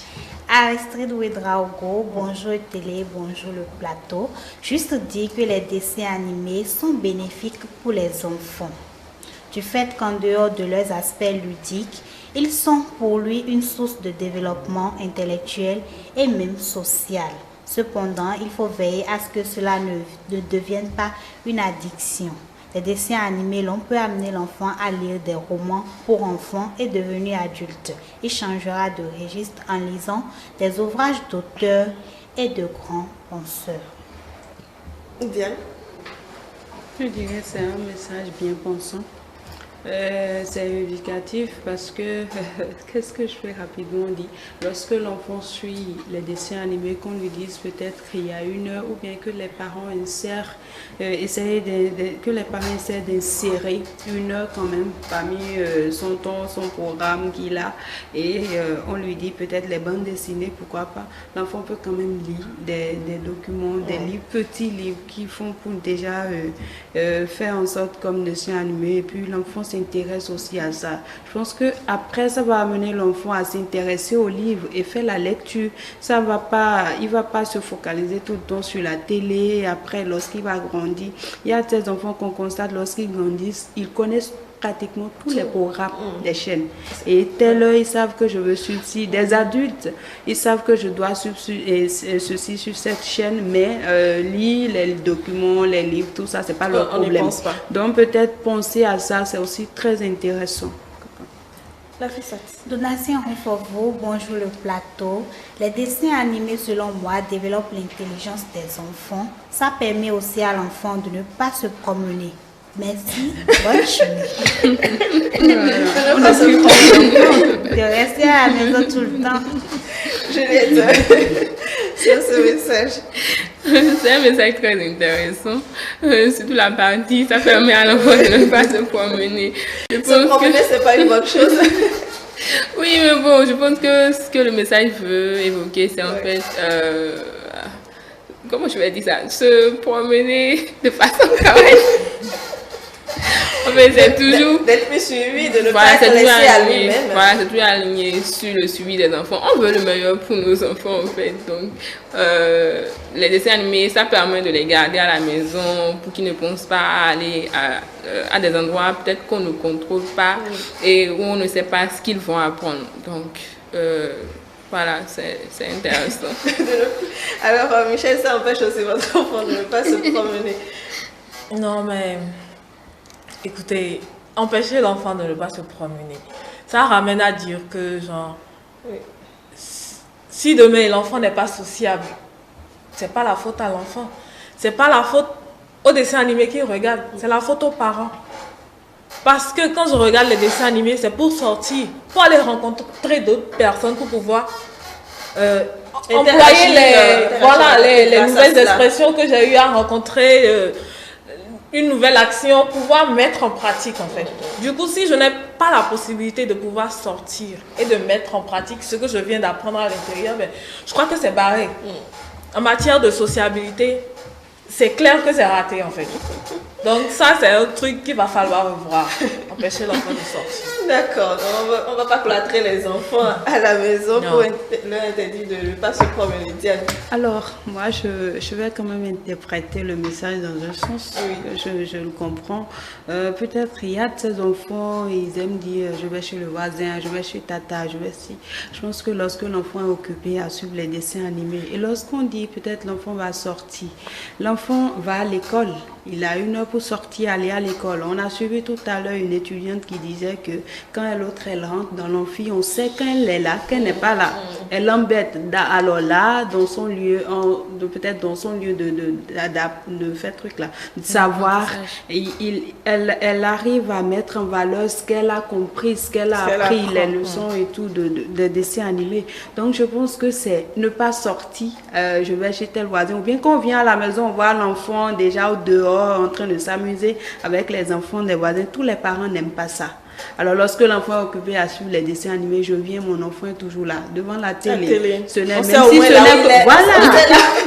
Aristide Ouedraogo, bonjour télé, bonjour le plateau. Juste dire que les dessins animés sont bénéfiques pour les enfants. Du fait qu'en dehors de leurs aspects ludiques, ils sont pour lui une source de développement intellectuel et même social. Cependant, il faut veiller à ce que cela ne devienne pas une addiction. Les dessins animés, l'on peut amener l'enfant à lire des romans pour enfants et devenu adulte. Il changera de registre en lisant des ouvrages d'auteurs et de grands penseurs. Bien. Je dirais que c'est un message bien pensant. C'est éducatif parce que, qu'est-ce que je fais rapidement dit, lorsque l'enfant suit les dessins animés, qu'on lui dise peut-être qu'il y a une heure ou bien que les parents essaient d'insérer une heure quand même parmi son programme qu'il a et on lui dit peut-être les bandes dessinées, pourquoi pas, l'enfant peut quand même lire des documents, des livres, petits livres qui font pour déjà faire en sorte comme dessin animé et puis l'enfant s'intéresse aussi à ça. Je pense que après ça va amener l'enfant à s'intéresser aux livres et faire la lecture. Il va pas se focaliser tout le temps sur la télé. Et après, lorsqu'il va grandir, il y a des enfants qu'on constate lorsqu'ils grandissent, ils connaissent pratiquement tous les programmes des chaînes. Et telle heure, ils savent que je veux suivre ci. Des adultes, ils savent que je dois suivre ceci sur cette chaîne, mais lire les documents, les livres, tout ça, c'est pas leur problème. Donc peut-être penser à ça, c'est aussi très intéressant. La Fissat. Donatien Renforveau, bonjour le plateau. Les dessins animés, selon moi, développent l'intelligence des enfants. Ça permet aussi à l'enfant de ne pas se promener. Merci, bonne journée. De rester à la maison tout le temps. Juliette, sur ce message. C'est un message très intéressant. Surtout la partie, ça permet à l'enfant de ne pas se promener. Se promener, c'est pas une bonne chose. Oui, mais bon, je pense que ce que le message veut évoquer, c'est en fait, comment je vais dire ça, se promener de façon correcte. En fait, c'est toujours d'être plus suivi, de ne pas être laissé à lui-même. Voilà, c'est toujours aligné sur le suivi des enfants. On veut le meilleur pour nos enfants, en fait. Donc, les dessins animés, ça permet de les garder à la maison pour qu'ils ne pensent pas à aller à des endroits peut-être qu'on ne contrôle pas et où on ne sait pas ce qu'ils vont apprendre. Donc, voilà, c'est intéressant. Alors, Michel, ça empêche aussi votre enfant de ne pas se promener. Non, mais écoutez, empêcher l'enfant de ne pas se promener, ça ramène à dire que, genre, si demain l'enfant n'est pas sociable, c'est pas la faute à l'enfant. C'est pas la faute au dessin animé qu'il regarde, c'est la faute aux parents. Parce que quand je regarde les dessins animés, c'est pour sortir, pour aller rencontrer d'autres personnes, pour pouvoir employer les nouvelles expressions que j'ai eu à rencontrer, une nouvelle action, pouvoir mettre en pratique en fait. Du coup, si je n'ai pas la possibilité de pouvoir sortir et de mettre en pratique ce que je viens d'apprendre à l'intérieur, ben, je crois que c'est barré. En matière de sociabilité, c'est clair que c'est raté en fait. Donc ça, c'est un truc qu'il va falloir revoir, empêcher l'enfant de sortir. D'accord, on va pas plâtrer les enfants à la maison pour leur interdire de ne pas se promener. Alors, moi, je vais quand même interpréter le message dans un sens, je le comprends. Peut-être il y a de ces enfants, ils aiment dire je vais chez le voisin, je vais chez tata, je vais ci. Je pense que lorsque l'enfant est occupé à suivre les dessins animés, et lorsqu'on dit peut-être l'enfant va sortir, l'enfant va à l'école. Il a 1 heure pour sortir, aller à l'école. On a suivi tout à l'heure une étudiante qui disait que quand l'autre elle rentre dans l'amphi, on sait quand elle est là, qu'elle n'est pas là. Elle l'embête. Alors là, dans son lieu, peut-être dans son lieu de faire truc là, de savoir, elle arrive à mettre en valeur ce qu'elle a compris, ce qu'elle a appris, les leçons et tout de dessins animés. Donc je pense que c'est ne pas sortir, je vais chez tel voisin, ou bien quand on vient à la maison, on voit l'enfant déjà au dehors en train de s'amuser avec les enfants des voisins. Tous les parents n'aiment pas ça. Alors lorsque l'enfant est occupé à suivre les dessins animés, je viens, mon enfant est toujours là, devant la télé.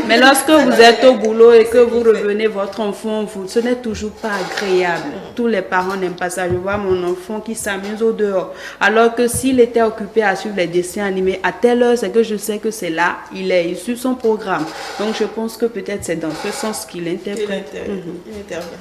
Mais lorsque vous êtes au boulot et que vous revenez, votre enfant, ce n'est toujours pas agréable. Tous les parents n'aiment pas ça. Je vois mon enfant qui s'amuse au dehors. Alors que s'il était occupé à suivre les dessins animés, à telle heure, c'est que je sais que c'est là, il est sur son programme. Donc je pense que peut-être c'est dans ce sens qu'il interprète. Il intervient.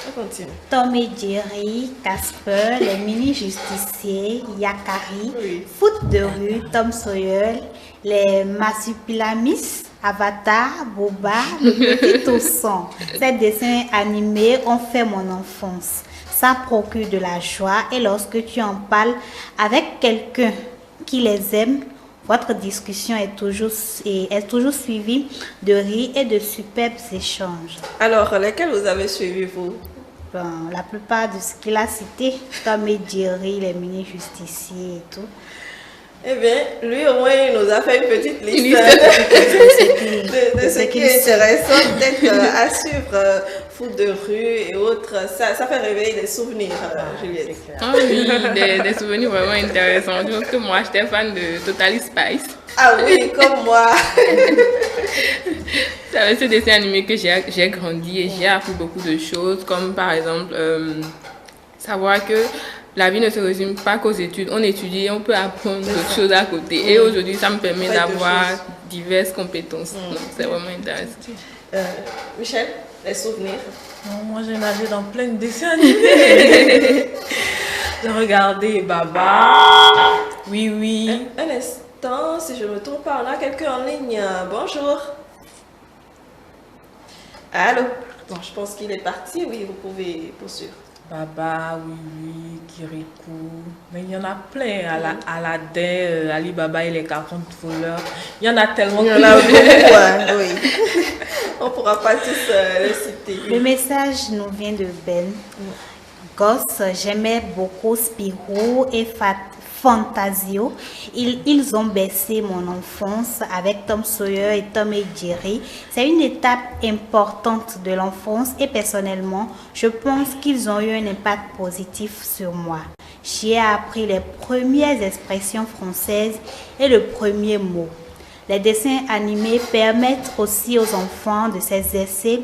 On continue. Tom et Jerry, Casper, les mini-justiciers, Yakari, Foot de rue, Tom Sawyer, les Marsupilami, Avatar, Boba, le petit ourson. Ces dessins animés ont fait mon enfance. Ça procure de la joie et lorsque tu en parles avec quelqu'un qui les aime, votre discussion est toujours suivie de rires et de superbes échanges. Alors, lesquels vous avez suivi, vous? La plupart de ce qu'il a cité, Tom et Jerry, les mini-justiciers et tout. Eh bien, lui au moins, il nous a fait une petite liste de ce qui est intéressant, peut-être à suivre, foot de rue et autres. Ça fait réveiller des souvenirs, Juliette. Ah oui, des souvenirs vraiment intéressants. Je pense que moi, j'étais fan de Totally Spice. Ah oui, comme moi. C'est avec ce dessin animé que j'ai grandi et j'ai appris beaucoup de choses, comme par exemple savoir que la vie ne se résume pas qu'aux études. On étudie et on peut apprendre d'autres choses à côté. Et aujourd'hui, ça me permet d'avoir diverses compétences. Donc, c'est vraiment intéressant. Michel, les souvenirs? Moi, j'ai nagé dans plein de dessins animés. J'ai regardé Baba. Oui. Un instant, si je ne me trompe pas, on a quelqu'un en ligne. Bonjour. Allô? Bon, je pense qu'il est parti. Oui, vous pouvez poursuivre. Baba, oui, Kirikou. Mais il y en a plein. Aladdin, Ali Baba et les 40 voleurs. Il y en a tellement. Il y en a beaucoup, oui. On ne pourra pas tous les citer. Le message nous vient de Ben. Gosse, j'aimais beaucoup Spirou et Fantasio. Ils ont bercé mon enfance avec Tom Sawyer et Tom et Jerry. C'est une étape importante de l'enfance et personnellement, je pense qu'ils ont eu un impact positif sur moi. J'y ai appris les premières expressions françaises et le premier mot. Les dessins animés permettent aussi aux enfants de s'exercer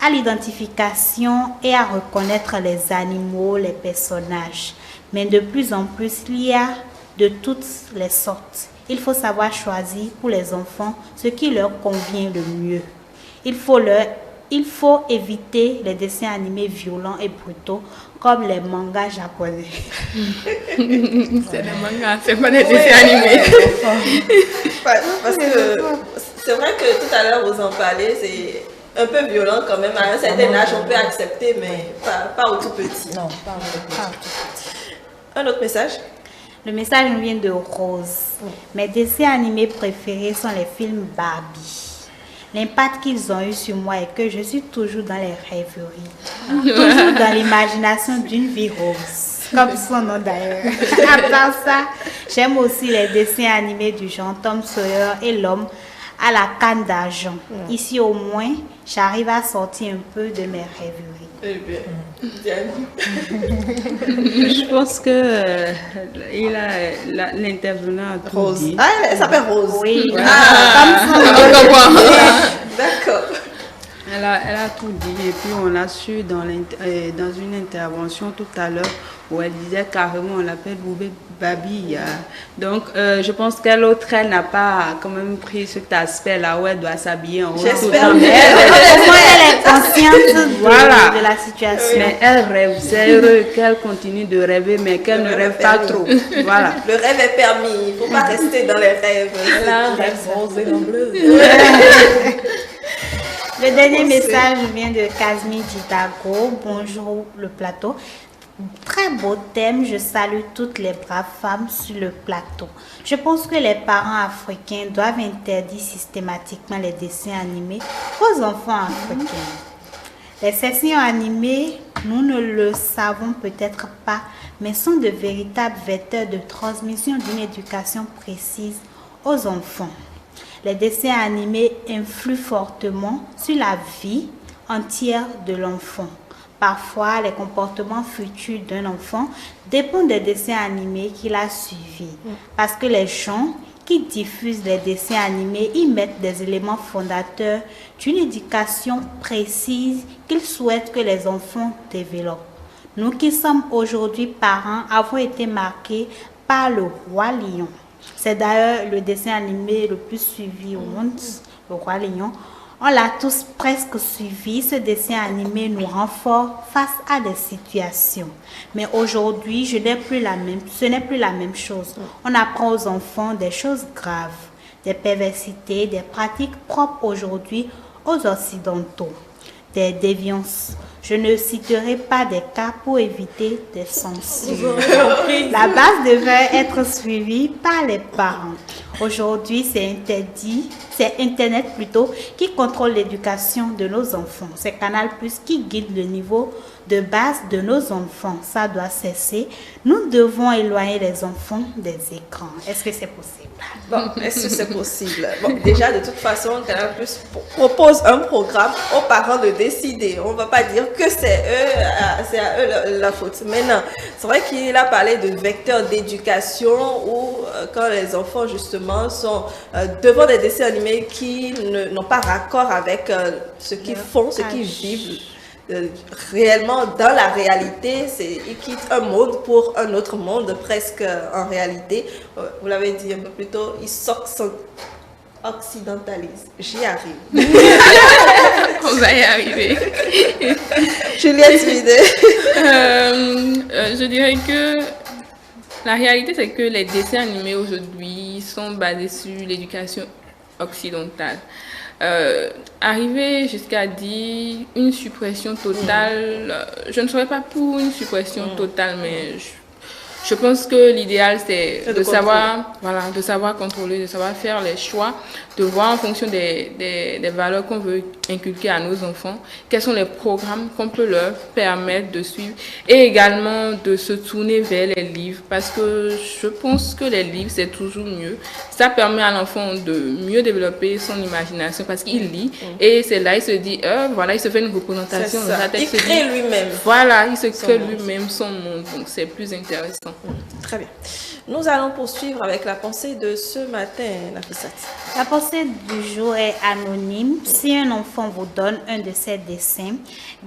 à l'identification et à reconnaître les animaux, les personnages. Mais de plus en plus, il y a de toutes les sortes. Il faut savoir choisir pour les enfants ce qui leur convient le mieux. Il faut éviter les dessins animés violents et brutaux comme les mangas japonais. C'est des mangas, c'est pas des dessins animés. Parce que c'est vrai que tout à l'heure vous en parlez, c'est un peu violent quand même. À un certain âge, on peut accepter, mais pas au tout petit. Non, pas au tout petit. Un autre message? Le message nous vient de Rose. Mes dessins animés préférés sont les films Barbie. L'impact qu'ils ont eu sur moi est que je suis toujours dans les rêveries, toujours dans l'imagination d'une vie rose, comme son nom d'ailleurs. À part ça, j'aime aussi les dessins animés du genre Tom Sawyer et l'homme à la canne d'argent. Ici au moins, j'arrive à sortir un peu de mes rêveries. Eh bien, Je pense que l'intervenant a tout dit. Ah, elle s'appelle Rose. Oui. D'accord. Elle a tout dit et puis on a su dans une intervention tout à l'heure où elle disait carrément on l'appelle Boubé Babi. Donc je pense qu'elle n'a pas quand même pris cet aspect là où elle doit s'habiller en haut. J'espère bien. Elle est consciente de la situation. Mais elle rêve, c'est heureux qu'elle continue de rêver mais qu'elle ne rêve pas trop. Voilà. Le rêve est permis, il ne faut pas rester dans les rêves. Là, rêve rose et bleu. Le dernier message vient de Kazmi Ditago. Bonjour le plateau. Très beau thème, je salue toutes les braves femmes sur le plateau. Je pense que les parents africains doivent interdire systématiquement les dessins animés aux enfants africains. Les sessions animées, nous ne le savons peut-être pas, mais sont de véritables vecteurs de transmission d'une éducation précise aux enfants. Les dessins animés influent fortement sur la vie entière de l'enfant. Parfois, les comportements futurs d'un enfant dépendent des dessins animés qu'il a suivis. Parce que les gens qui diffusent les dessins animés y mettent des éléments fondateurs d'une éducation précise qu'ils souhaitent que les enfants développent. Nous qui sommes aujourd'hui parents avons été marqués par le Roi Lion. C'est d'ailleurs le dessin animé le plus suivi au monde, le Roi Lion. On l'a tous presque suivi. Ce dessin animé nous rend forts face à des situations. Mais aujourd'hui, ce n'est plus la même chose. On apprend aux enfants des choses graves, des perversités, des pratiques propres aujourd'hui aux Occidentaux, des déviances. Je ne citerai pas des cas pour éviter des censures. La base devait être suivie par les parents. Aujourd'hui, c'est Internet plutôt qui contrôle l'éducation de nos enfants. C'est Canal+ qui guide le niveau de base de nos enfants. Ça doit cesser. Nous devons éloigner les enfants des écrans. Est-ce que c'est possible? Bon, est-ce que c'est possible? Bon, déjà, de toute façon, Canal+ propose un programme aux parents de décider. On ne va pas dire que c'est à eux la faute. Maintenant, c'est vrai qu'il a parlé de vecteurs d'éducation où quand les enfants, justement, sont devant des dessins animés qui n'ont pas raccord avec ce qu'ils font, ce qu'ils vivent. Réellement dans la réalité, ils quittent un monde pour un autre monde presque en réalité. Vous l'avez dit un peu plus tôt, ils s'occidentalisent. J'y arrive. On va y arriver. Juliette Vidé. Je dirais que la réalité, c'est que les dessins animés aujourd'hui sont basés sur l'éducation occidentale. Arriver jusqu'à dire une suppression totale, je ne serais pas pour une suppression totale, mais je pense que l'idéal c'est de savoir, de savoir contrôler, de savoir faire les choix, de voir en fonction des valeurs qu'on veut inculquer à nos enfants, quels sont les programmes qu'on peut leur permettre de suivre et également de se tourner vers les livres parce que je pense que les livres c'est toujours mieux. Ça permet à l'enfant de mieux développer son imagination parce qu'il lit et c'est là il se dit voilà, il se fait une représentation dans sa tête. Il crée lui-même. Voilà, il se crée lui-même son monde, donc c'est plus intéressant. Très bien. Nous allons poursuivre avec la pensée de ce matin, Nafisat. La pensée du jour est anonyme. Si un enfant vous donne un de ses dessins,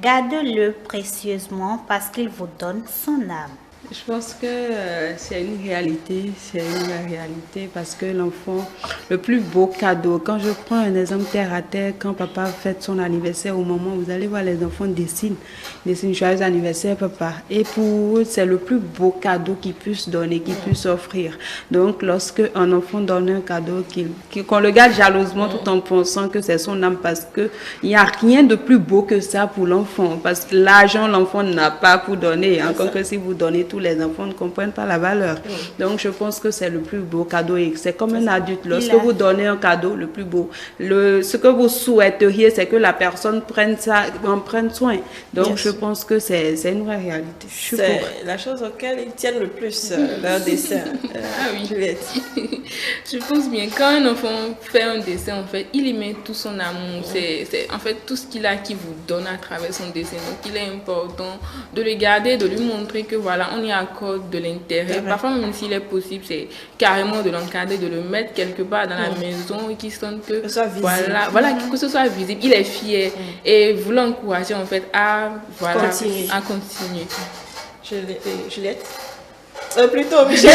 gardez-le précieusement parce qu'il vous donne son âme. Je pense que c'est une réalité parce que l'enfant, le plus beau cadeau, quand je prends un exemple terre à terre, quand papa fête son anniversaire, au moment où vous allez voir les enfants dessinent joyeux anniversaire papa. Et pour eux, c'est le plus beau cadeau qu'ils puissent donner, qu'ils puissent offrir. Donc lorsque un enfant donne un cadeau, qu'on le garde jalousement tout en pensant que c'est son âme parce qu'il n'y a rien de plus beau que ça pour l'enfant. Parce que l'argent, l'enfant n'a pas pour donner. Encore que si vous donnez tout, les enfants ne comprennent pas la valeur. Donc, je pense que c'est le plus beau cadeau. Et c'est comme un adulte. Lorsque vous donnez un cadeau, le plus beau, ce que vous souhaiteriez, c'est que la personne en prenne soin. Donc, je pense que c'est une vraie réalité. C'est la chose auquel ils tiennent le plus, leur dessin. Ah oui, Juliette. Je pense bien, quand un enfant fait un dessin, en fait, il y met tout son amour. C'est en fait tout ce qu'il a qui vous donne à travers son dessin. Donc, il est important de le garder, de lui montrer que voilà, on y accorde de l'intérêt. Parfois, même s'il est possible, c'est carrément de l'encadrer, de le mettre quelque part dans la maison et qu'il sente que que ce soit visible. Il est fier et vous l'encouragez en fait à continuer. Juliette, plutôt Michel.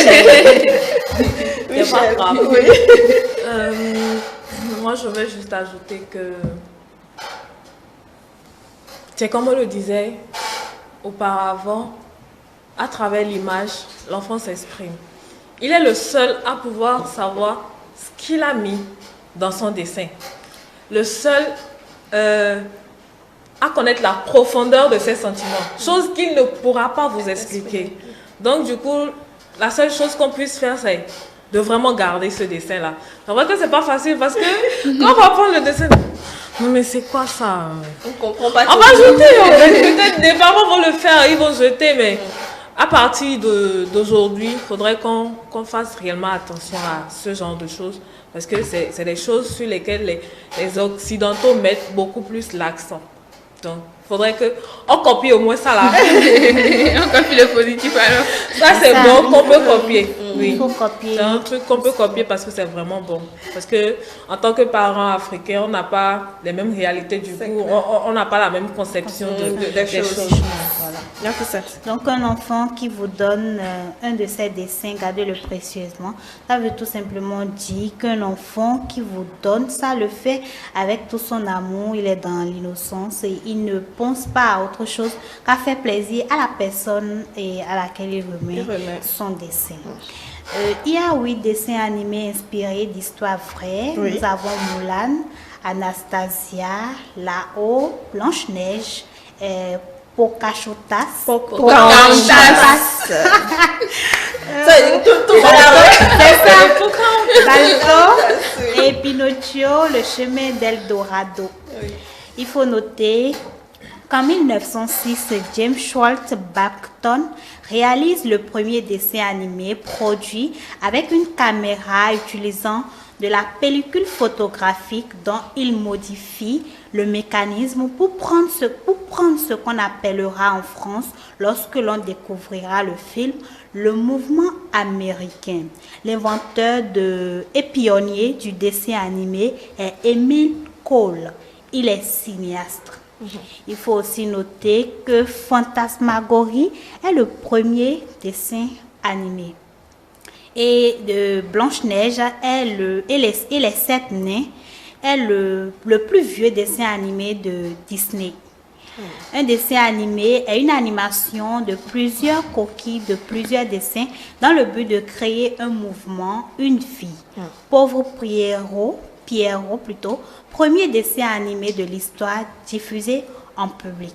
Michel. Oui. Moi, je vais juste ajouter que c'est comme on le disait auparavant. À travers l'image, l'enfant s'exprime. Il est le seul à pouvoir savoir ce qu'il a mis dans son dessin. Le seul à connaître la profondeur de ses sentiments, chose qu'il ne pourra pas vous expliquer. Donc du coup, la seule chose qu'on puisse faire, c'est de vraiment garder ce dessin-là. C'est vrai que c'est pas facile parce que quand on va prendre le dessin, mais c'est quoi ça? On comprend pas. On va jeter, peut-être des parents vont le faire, ils vont jeter, mais à partir d'aujourd'hui, il faudrait qu'on fasse réellement attention à ce genre de choses parce que c'est des choses sur lesquelles les Occidentaux mettent beaucoup plus l'accent. Donc, il faudrait qu'on copie au moins ça là. On copie le positif alors. Ça c'est bon qu'on peut copier. Oui. Il faut copier. C'est un truc qu'on peut copier parce que c'est vraiment bon. Parce que en tant que parents africains, on n'a pas les mêmes réalités du coup. On n'a pas la même conception des choses. Voilà. Donc un enfant qui vous donne un de ses dessins, gardez-le précieusement. Ça veut tout simplement dire qu'un enfant qui vous donne ça le fait avec tout son amour. Il est dans l'innocence et il ne pense pas à autre chose qu'à faire plaisir à la personne et à laquelle il remet son dessin. Il y a 8 dessins animés inspirés d'histoires vraies. Oui. Nous avons Mulan, Anastasia, Lao, Blanche-Neige, Pocahontas. Balto et Pinocchio, le chemin d'Eldorado. Oui. Il faut noter qu'en 1906, James Schwartz Bacton réalise le premier dessin animé produit avec une caméra utilisant de la pellicule photographique dont il modifie le mécanisme pour prendre ce qu'on appellera en France, lorsque l'on découvrira le film, le mouvement américain. L'inventeur et pionnier du dessin animé est Emile Cole. Il est cinéaste. Il faut aussi noter que Fantasmagorie est le premier dessin animé. Et de Blanche-Neige et les 7 nains est le plus vieux dessin animé de Disney. Un dessin animé est une animation de plusieurs coquilles, de plusieurs dessins, dans le but de créer un mouvement, une vie. Pauvre Pierrot, premier dessin animé de l'histoire diffusé en public.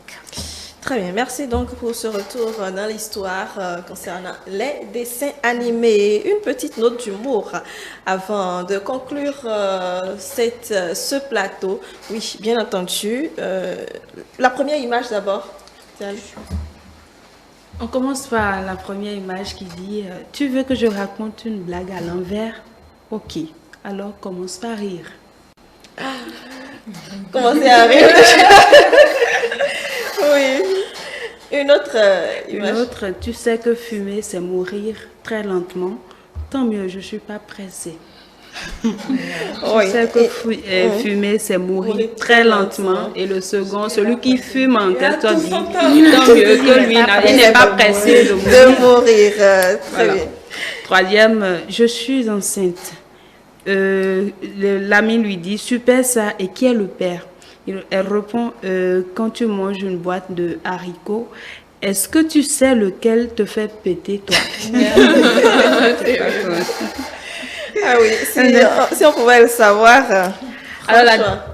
Très bien, merci donc pour ce retour dans l'histoire concernant les dessins animés. Une petite note d'humour avant de conclure ce plateau. Oui, bien entendu. La première image d'abord. On commence par la première image qui dit « Tu veux que je raconte une blague à l'envers? Ok, alors commence par rire. » Commencez à rire. Oui. Une autre image. Une autre, tu sais que fumer, c'est mourir très lentement. Tant mieux, je ne suis pas pressée. Tu sais que fumer, c'est mourir très lentement. Et le second, celui qui fume en question dit, tant mieux que lui, il n'est pas pressé de mourir. Très bien. Troisième, je suis enceinte. L'ami lui dit, super ça, et qui est le père? Elle répond, quand tu manges une boîte de haricots, est-ce que tu sais lequel te fait péter, toi? Ah oui, si on pouvait le savoir. Alors,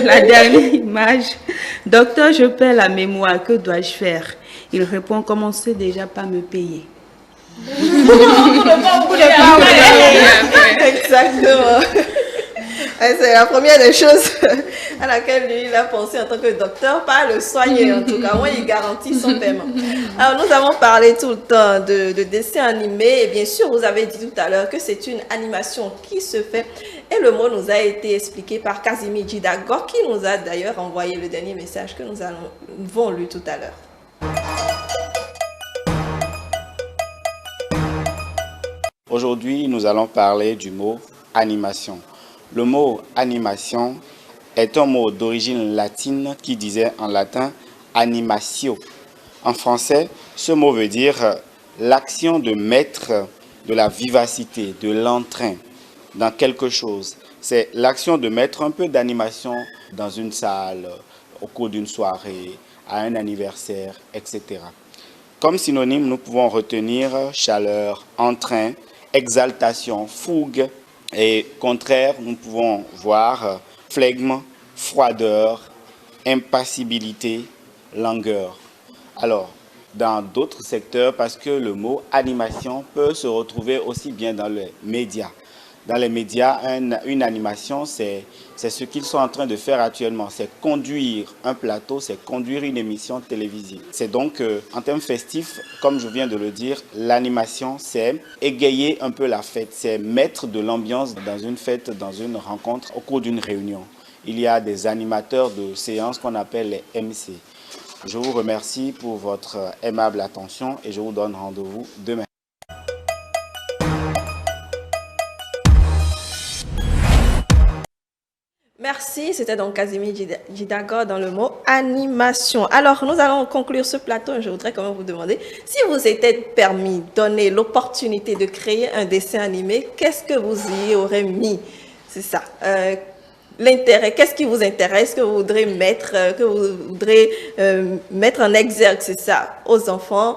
la dernière image. Docteur, je perds la mémoire, que dois-je faire? Il répond, commencez déjà par me payer. Exactement. C'est la première des choses à laquelle lui, il a pensé en tant que docteur, pas le soigner en tout cas. Moi, il garantit son paiement. Alors, nous avons parlé tout le temps de dessins animés. Et bien sûr, vous avez dit tout à l'heure que c'est une animation qui se fait. Et le mot nous a été expliqué par Casimir Djidagor, qui nous a d'ailleurs envoyé le dernier message que nous avons lu tout à l'heure. Aujourd'hui, nous allons parler du mot animation. Le mot animation est un mot d'origine latine qui disait en latin animatio. En français, ce mot veut dire l'action de mettre de la vivacité, de l'entrain dans quelque chose. C'est l'action de mettre un peu d'animation dans une salle, au cours d'une soirée, à un anniversaire, etc. Comme synonyme, nous pouvons retenir chaleur, entrain, exaltation, fougue. Et contraire, nous pouvons voir flegme, froideur, impassibilité, langueur. Alors, dans d'autres secteurs, parce que le mot animation peut se retrouver aussi bien dans les médias. Dans les médias, une animation, c'est ce qu'ils sont en train de faire actuellement. C'est conduire un plateau, c'est conduire une émission télévisée. C'est donc, en termes festifs, comme je viens de le dire, l'animation, c'est égayer un peu la fête. C'est mettre de l'ambiance dans une fête, dans une rencontre, au cours d'une réunion. Il y a des animateurs de séances qu'on appelle les MC. Je vous remercie pour votre aimable attention et je vous donne rendez-vous demain. Merci, c'était donc Casimir Djidagor dans le mot animation. Alors, nous allons conclure ce plateau. Je voudrais quand même vous demander, si vous était permis, donner l'opportunité de créer un dessin animé, qu'est-ce que vous y aurez mis? C'est ça. L'intérêt, qu'est-ce qui vous intéresse, que vous voudrez mettre en exergue, c'est ça, aux enfants,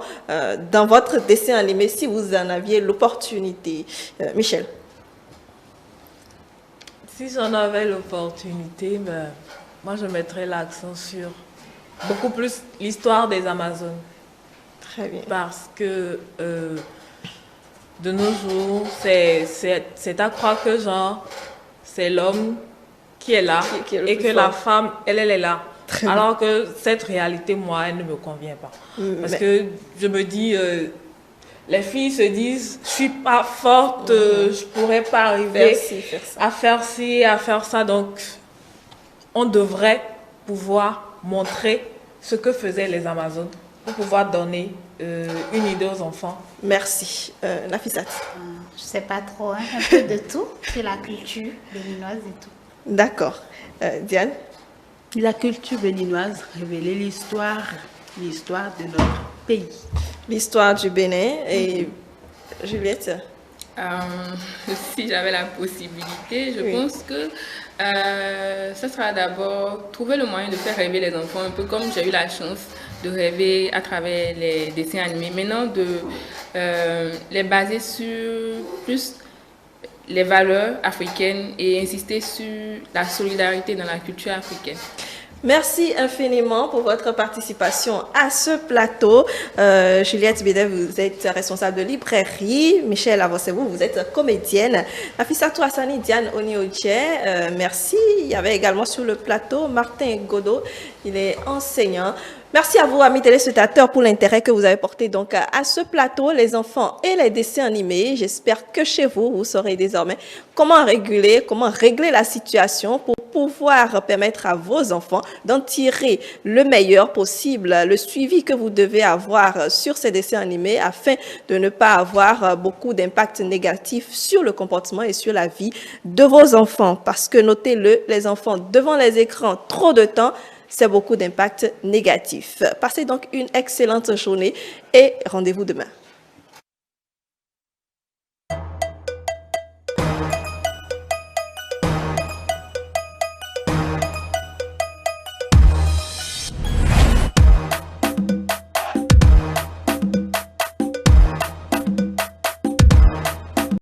dans votre dessin animé, si vous en aviez l'opportunité. Michel. Si j'en avais l'opportunité, moi je mettrais l'accent sur beaucoup plus l'histoire des Amazones. Très bien. Parce que de nos jours, c'est à croire que genre, c'est l'homme qui est là et que la femme, elle est là. Alors que cette réalité, moi, elle ne me convient pas. Parce que je me dis... les filles se disent, je suis pas forte, je pourrais pas arriver à faire ci, à faire ça. Donc, on devrait pouvoir montrer ce que faisaient les Amazones pour pouvoir donner une idée aux enfants. Merci. Nafisat. Je sais pas trop, hein, un peu de tout, c'est la culture béninoise et tout. D'accord. Diane? La culture béninoise, révéler l'histoire de notre pays. L'histoire du Bénin. Et Juliette? Si j'avais la possibilité, je pense que ce sera d'abord trouver le moyen de faire rêver les enfants, un peu comme j'ai eu la chance de rêver à travers les dessins animés. Maintenant, de les baser sur plus les valeurs africaines et insister sur la solidarité dans la culture africaine. Merci infiniment pour votre participation à ce plateau. Juliette Bédet, vous êtes responsable de librairie. Michel Avossebou, vous êtes comédienne. Nafissatou Hassani, Diane Onioche, merci. Il y avait également sur le plateau Martin Godot, il est enseignant. Merci à vous, amis téléspectateurs, pour l'intérêt que vous avez porté donc à ce plateau, les enfants et les dessins animés. J'espère que chez vous, vous saurez désormais comment régler la situation pour pouvoir permettre à vos enfants d'en tirer le meilleur possible, le suivi que vous devez avoir sur ces dessins animés afin de ne pas avoir beaucoup d'impact négatif sur le comportement et sur la vie de vos enfants. Parce que notez-le, les enfants devant les écrans trop de temps, c'est beaucoup d'impact négatif. Passez donc une excellente journée et rendez-vous demain.